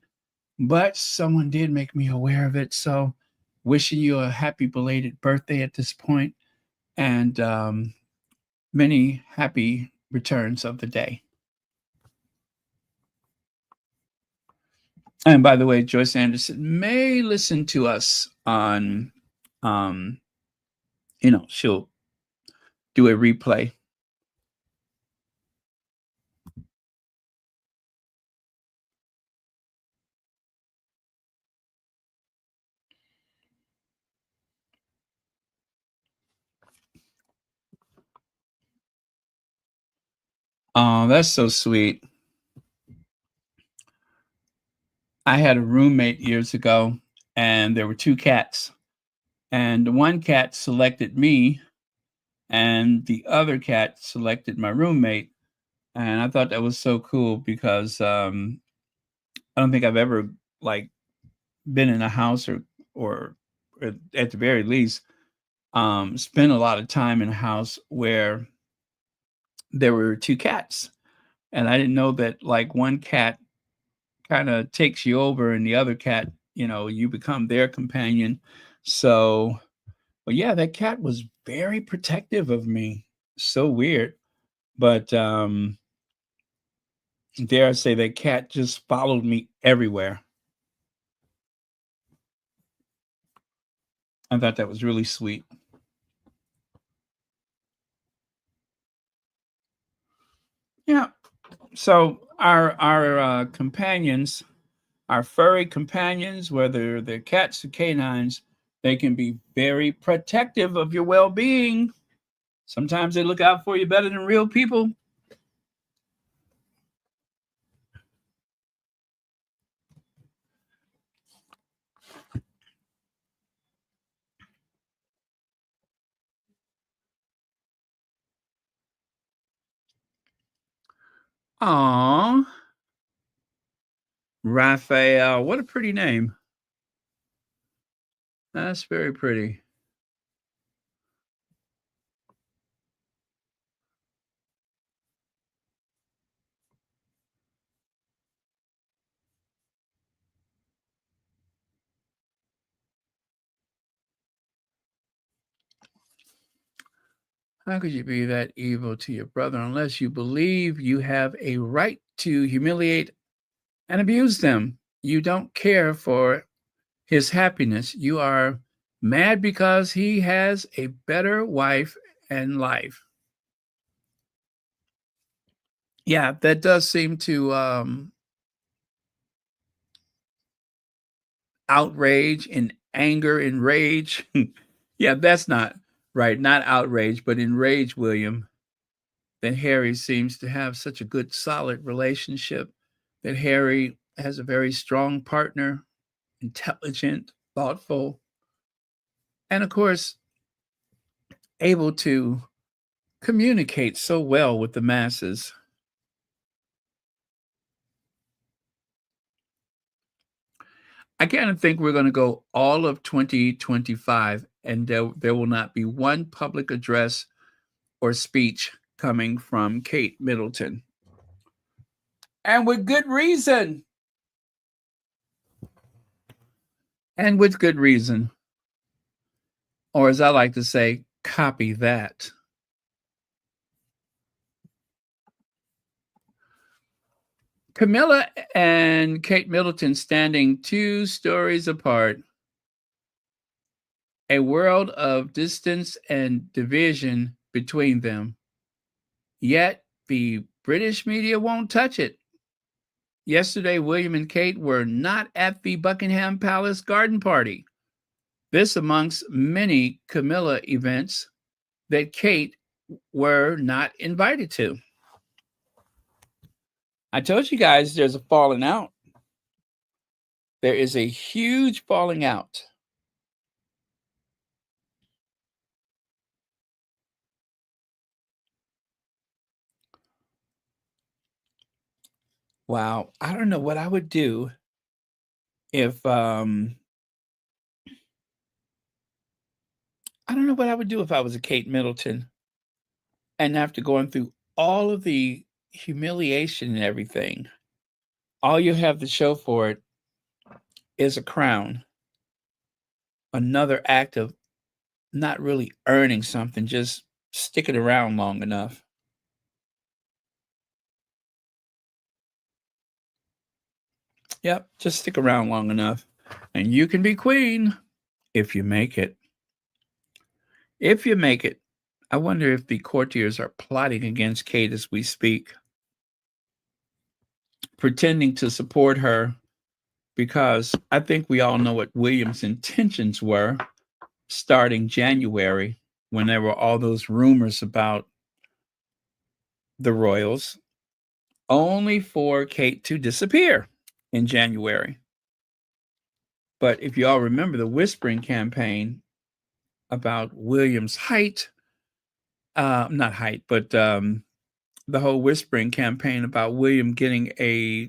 but someone did make me aware of it. So, wishing you a happy belated birthday at this point, and many happy returns of the day. And by the way, Joyce Anderson may listen to us on, um, she'll do a replay. Oh, that's so sweet. I had a roommate years ago, and there were two cats. And the one cat selected me, and the other cat selected my roommate. And I thought that was so cool because I don't think I've ever like been in a house or at the very least spent a lot of time in a house where there were two cats, and I didn't know that like one cat kind of takes you over, and the other cat, you become their companion. So, but yeah, that cat was very protective of me. So weird, but dare I say that cat just followed me everywhere. I thought that was really sweet. Yeah. So our companions, our furry companions, whether they're cats or canines, they can be very protective of your well-being. Sometimes they look out for you better than real people. Aw, Raphael, what a pretty name. That's very pretty. How could you be that evil to your brother unless you believe you have a right to humiliate and abuse them? You don't care for his happiness. You are mad because he has a better wife and life. Yeah, that does seem to outrage and anger and rage. Yeah, that's not right. Not outrage, but enrage William that Harry seems to have such a good, solid relationship, that Harry has a very strong partner, intelligent, thoughtful, and of course, able to communicate so well with the masses. I kind of think we're going to go all of 2025, and there will not be one public address or speech coming from Kate Middleton. And with good reason. And with good reason. Or as I like to say, copy that. Camilla and Kate Middleton standing 2 stories apart. A world of distance and division between them. Yet the British media won't touch it. Yesterday, William and Kate were not at the Buckingham Palace garden party. This amongst many Camilla events that Kate were not invited to. I told you guys there's a falling out. There is a huge falling out. Wow. I don't know what I would do if I don't know what I would do if I was a Kate Middleton and after going through all of the humiliation and everything, all you have to show for it is a crown. Another act of not really earning something, just sticking around long enough. Yep, just stick around long enough. And you can be queen if you make it. If you make it. I wonder if the courtiers are plotting against Kate as we speak, pretending to support her because I think we all know what William's intentions were starting January when there were all those rumors about the royals, only for Kate to disappear in January. But if you all remember the whispering campaign about William's height, not height, but the whole whispering campaign about William getting a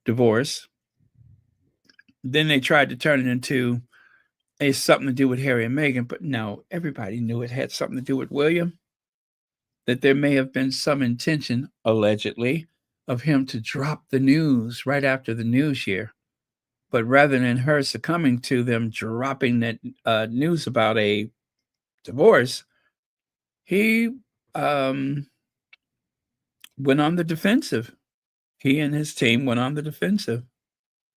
divorce. Then they tried to turn it into a something to do with Harry and Meghan, but no, everybody knew it had something to do with William. That there may have been some intention, allegedly, of him to drop the news right after the news year. But rather than her succumbing to them dropping that news about a divorce, he went on the defensive. He and his team went on the defensive.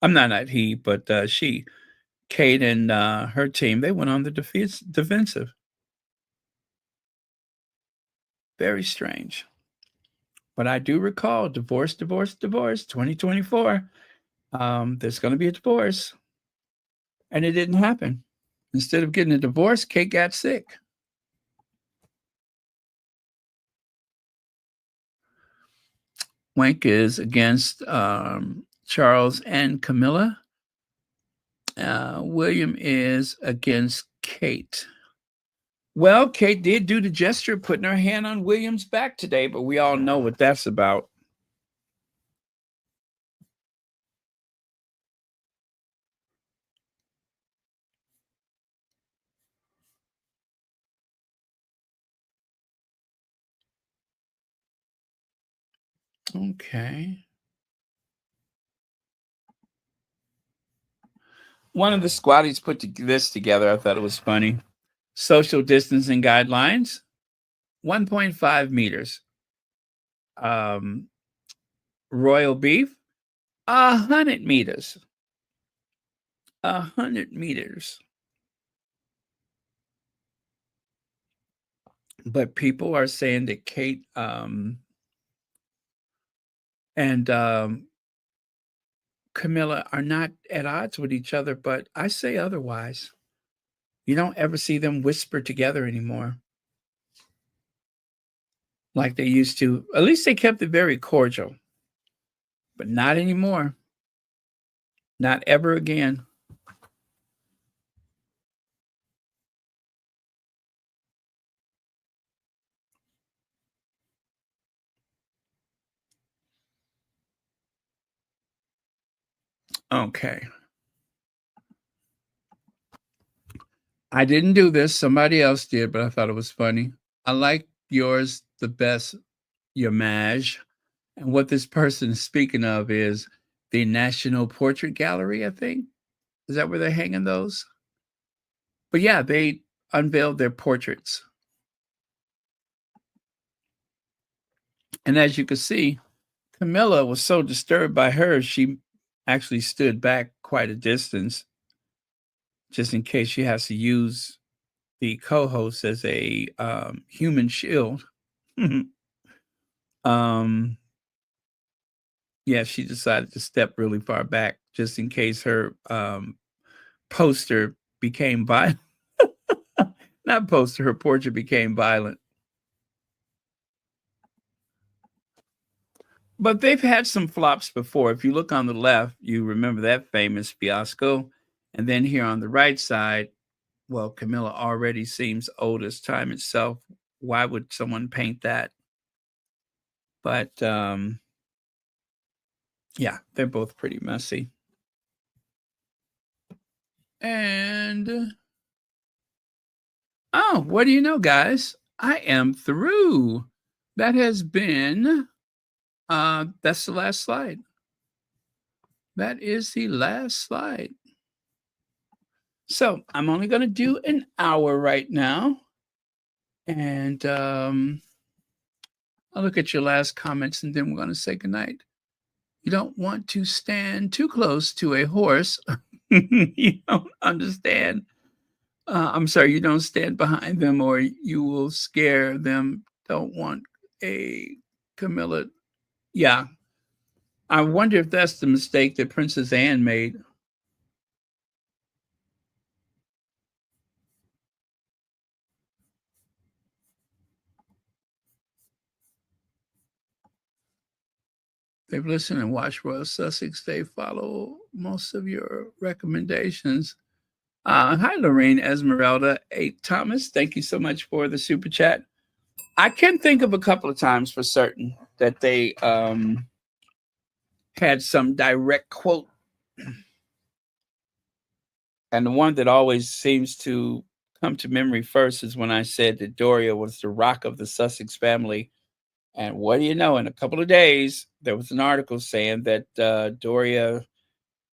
I'm not he, but she. Kate and her team, they went on the defensive. Very strange. But I do recall divorce, 2024. There's going to be a divorce. And it didn't happen. Instead of getting a divorce, Kate got sick. Wank is against Charles and Camilla. William is against Kate. Well, Kate did do the gesture, putting her hand on William's back today, but we all know what that's about. Okay. One of the squatties put this together. I thought it was funny. Social distancing guidelines, 1.5 meters. Royal beef, 100 meters. 100 meters. But people are saying that Kate and Camilla are not at odds with each other, but I say otherwise. You don't ever see them whisper together anymore like they used to. At least they kept it very cordial, but not anymore. Not ever again. Okay. I didn't do this. Somebody else did, but I thought it was funny. I like yours the best, your Maj. And what this person is speaking of is the National Portrait Gallery, I think. Is that where they're hanging those? But yeah, they unveiled their portraits. And as you can see, Camilla was so disturbed by her, she actually stood back quite a distance just in case she has to use the co-host as a human shield. um, Yeah, she decided to step really far back just in case her poster became violent. Not poster, her portrait became violent. But they've had some flops before. If you look on the left, you remember that famous fiasco. And then here on the right side, well, Camilla already seems old as time itself. Why would someone paint that? But yeah, they're both pretty messy. And oh, what do you know, guys? I am through. That has been that's the last slide. That is the last slide. So I'm only going to do an hour right now. And I'll look at your last comments and then we're going to say goodnight. You don't want to stand too close to a horse. You don't understand. I'm sorry, you don't stand behind them or you will scare them. Don't want a Camilla. Yeah. I wonder if that's the mistake that Princess Anne made. They've listened and watched Royal Sussex. They follow most of your recommendations. Hi, Lorraine Esmeralda. Hey, Thomas, thank you so much for the super chat. I can think of a couple of times for certain that they had some direct quote. And the one that always seems to come to memory first is when I said that Doria was the rock of the Sussex family. And what do you know? In a couple of days, there was an article saying that Doria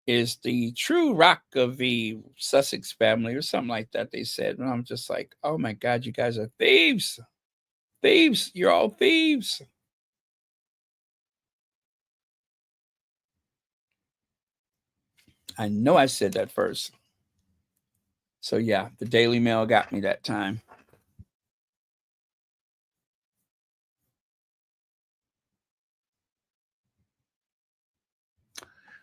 is the true rock of the Sussex family or something like that, they said. And I'm just like, oh my God, you guys are thieves. Thieves. You're all thieves. I know I said that first. So yeah, the Daily Mail got me that time.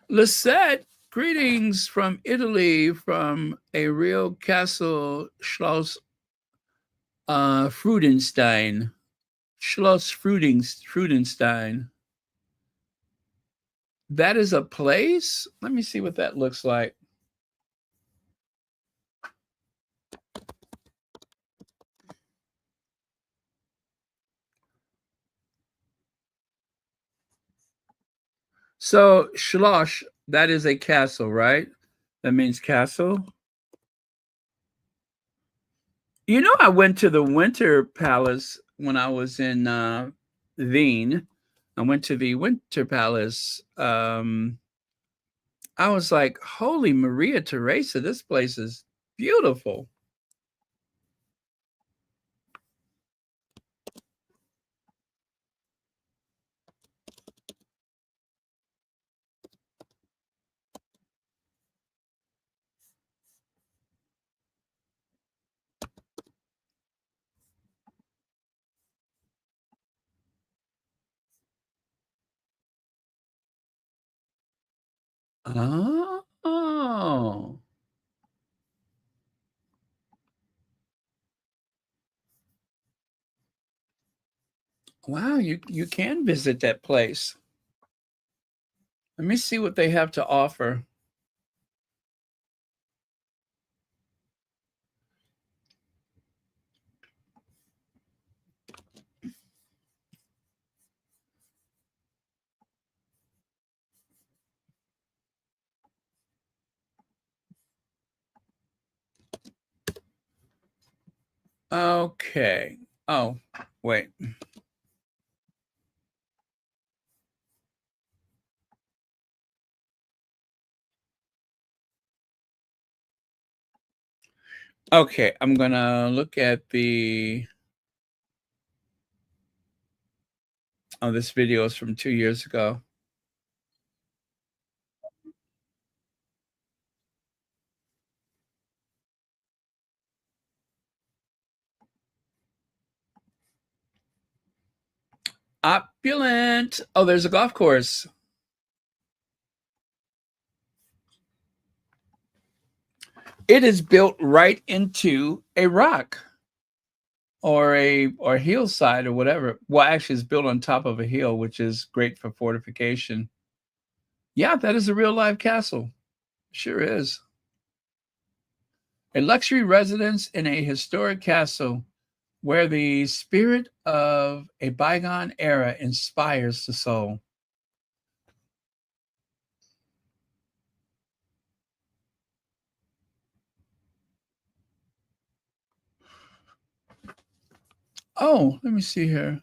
Lisette, greetings from Italy, from a real castle, Schloss Freudenstein. Schloss Freudenstein. That is a place? Let me see what that looks like. So Schloss, that is a castle, right? That means castle. You know, I went to the Winter Palace when I was in Wien. I went to the Winter Palace. I was like, holy Maria Teresa, this place is beautiful. Oh, wow, you can visit that place. Let me see what they have to offer. Okay. Oh, wait. Okay, I'm gonna look at the. Oh, this video is from 2 years ago. Opulent. Oh, there's a golf course. It is built right into a rock or hillside or whatever. Well, actually, it's built on top of a hill, which is great for fortification. Yeah, that is a real live castle. Sure is. A luxury residence in a historic castle where the spirit of a bygone era inspires the soul. Oh, let me see here.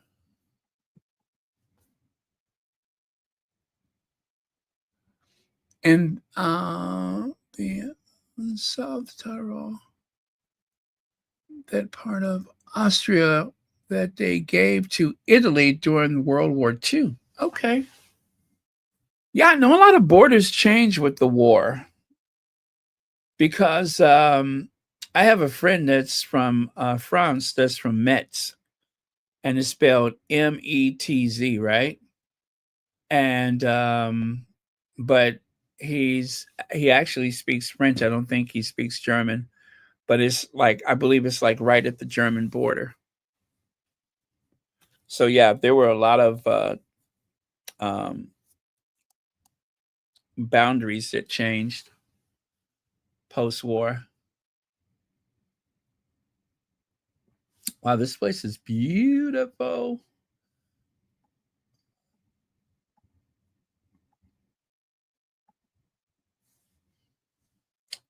And the South Tyrol, that part of Austria that they gave to Italy during World War II. Okay. Yeah, I know a lot of borders changed with the war because I have a friend that's from France, that's from Metz, and it's spelled Metz, right? And but he actually speaks French. I don't think he speaks German, but it's like I believe it's like right at the German border. So yeah, there were a lot of um, boundaries that changed post-war. Wow, this place is beautiful.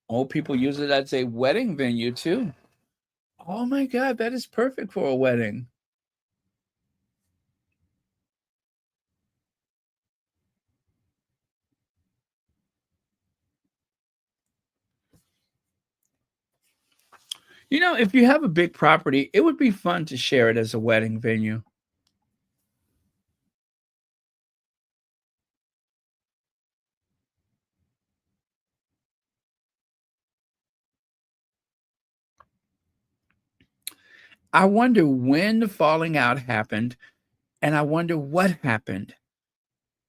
Old people use it as a wedding venue too. Oh my God, that is perfect for a wedding. You know, if you have a big property, it would be fun to share it as a wedding venue. I wonder when the falling out happened, and I wonder what happened.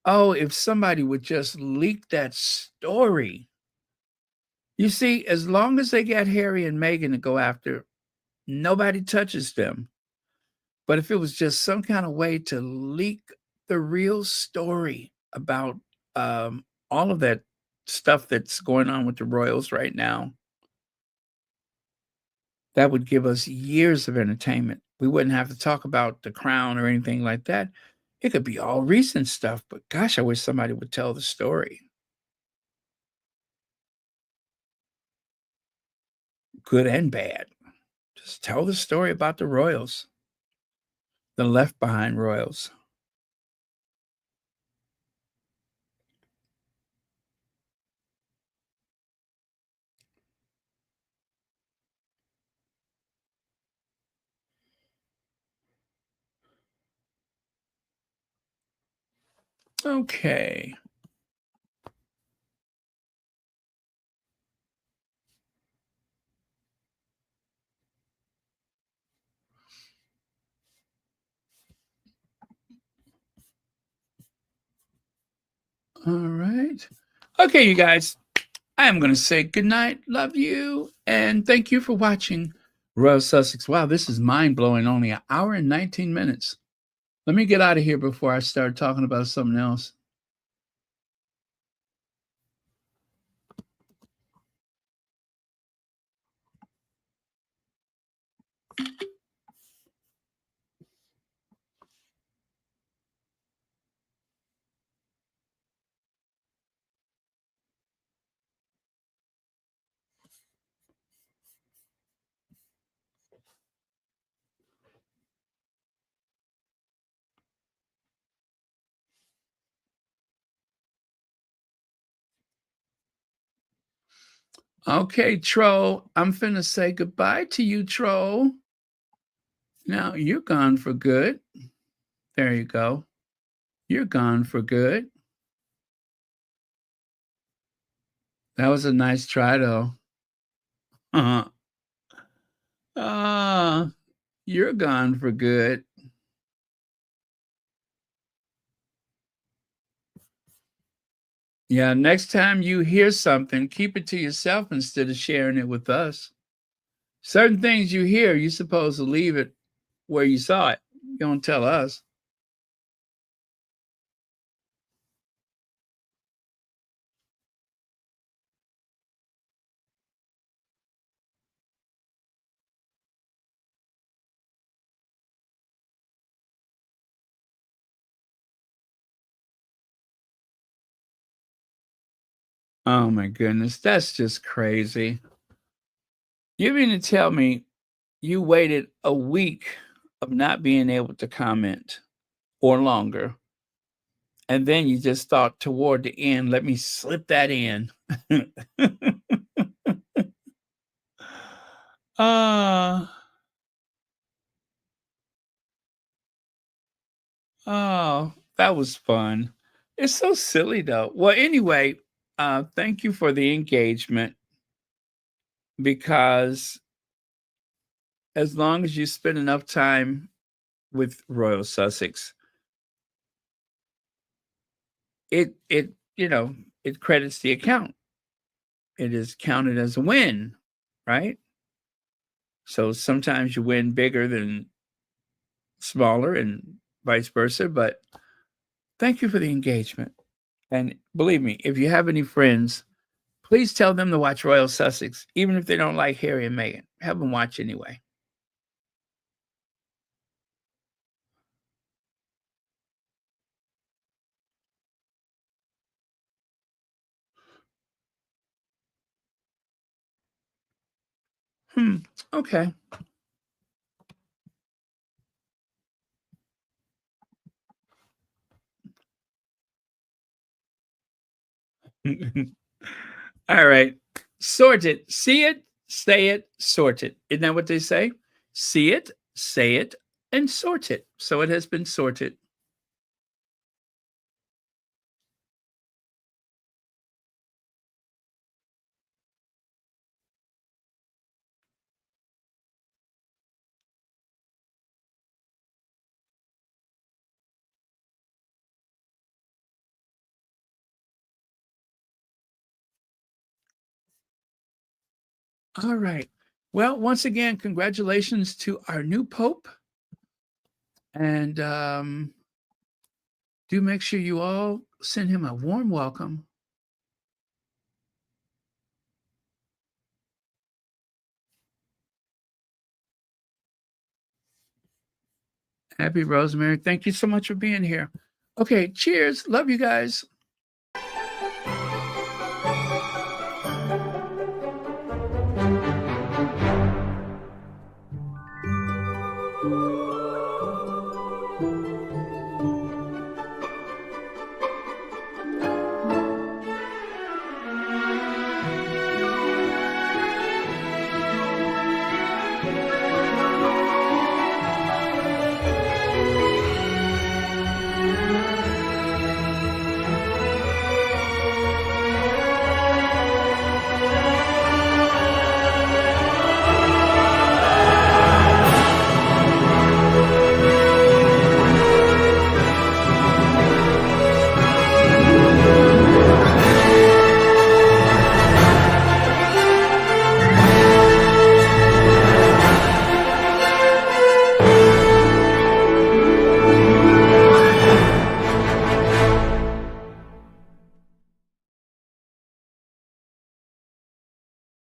Oh, if somebody would just leak that story. You see, as long as they got Harry and Meghan to go after, nobody touches them. But if it was just some kind of way to leak the real story about all of that stuff that's going on with the royals right now, that would give us years of entertainment. We wouldn't have to talk about the crown or anything like that. It could be all recent stuff, but gosh, I wish somebody would tell the story, good and bad. Just tell the story about the royals, the left behind royals. Okay. All right. Okay, you guys. I am going to say good night, love you, and thank you for watching Royal Sussex. Wow, this is mind blowing. Only an hour and 19 minutes. Let me get out of here before I start talking about something else. Okay, Troll, I'm finna say goodbye to you, Troll. Now you're gone for good. There you go. You're gone for good. That was a nice try, though. Ah, you're gone for good. Yeah, next time you hear something, keep it to yourself instead of sharing it with us. Certain things you hear, you're supposed to leave it where you saw it. You don't tell us. Oh my goodness, that's just crazy. You mean to tell me you waited a week of not being able to comment or longer, and then you just thought toward the end, let me slip that in. Ah, oh, that was fun. It's so silly though. Well, anyway, thank you for the engagement because as long as you spend enough time with Royal Sussex, it it credits the account. It is counted as a win, right? So sometimes you win bigger than smaller and vice versa. But thank you for the engagement. And believe me, if you have any friends, please tell them to watch Royal Sussex, even if they don't like Harry and Meghan. Have them watch anyway. Hmm. Okay. All right. Sort it. See it, say it, sort it. Isn't that what they say? See it, say it, and sort it. So it has been sorted. All right. Well, once again, congratulations to our new Pope. And do make sure you all send him a warm welcome. Happy Rosemary. Thank you so much for being here. Okay, cheers. Love you guys.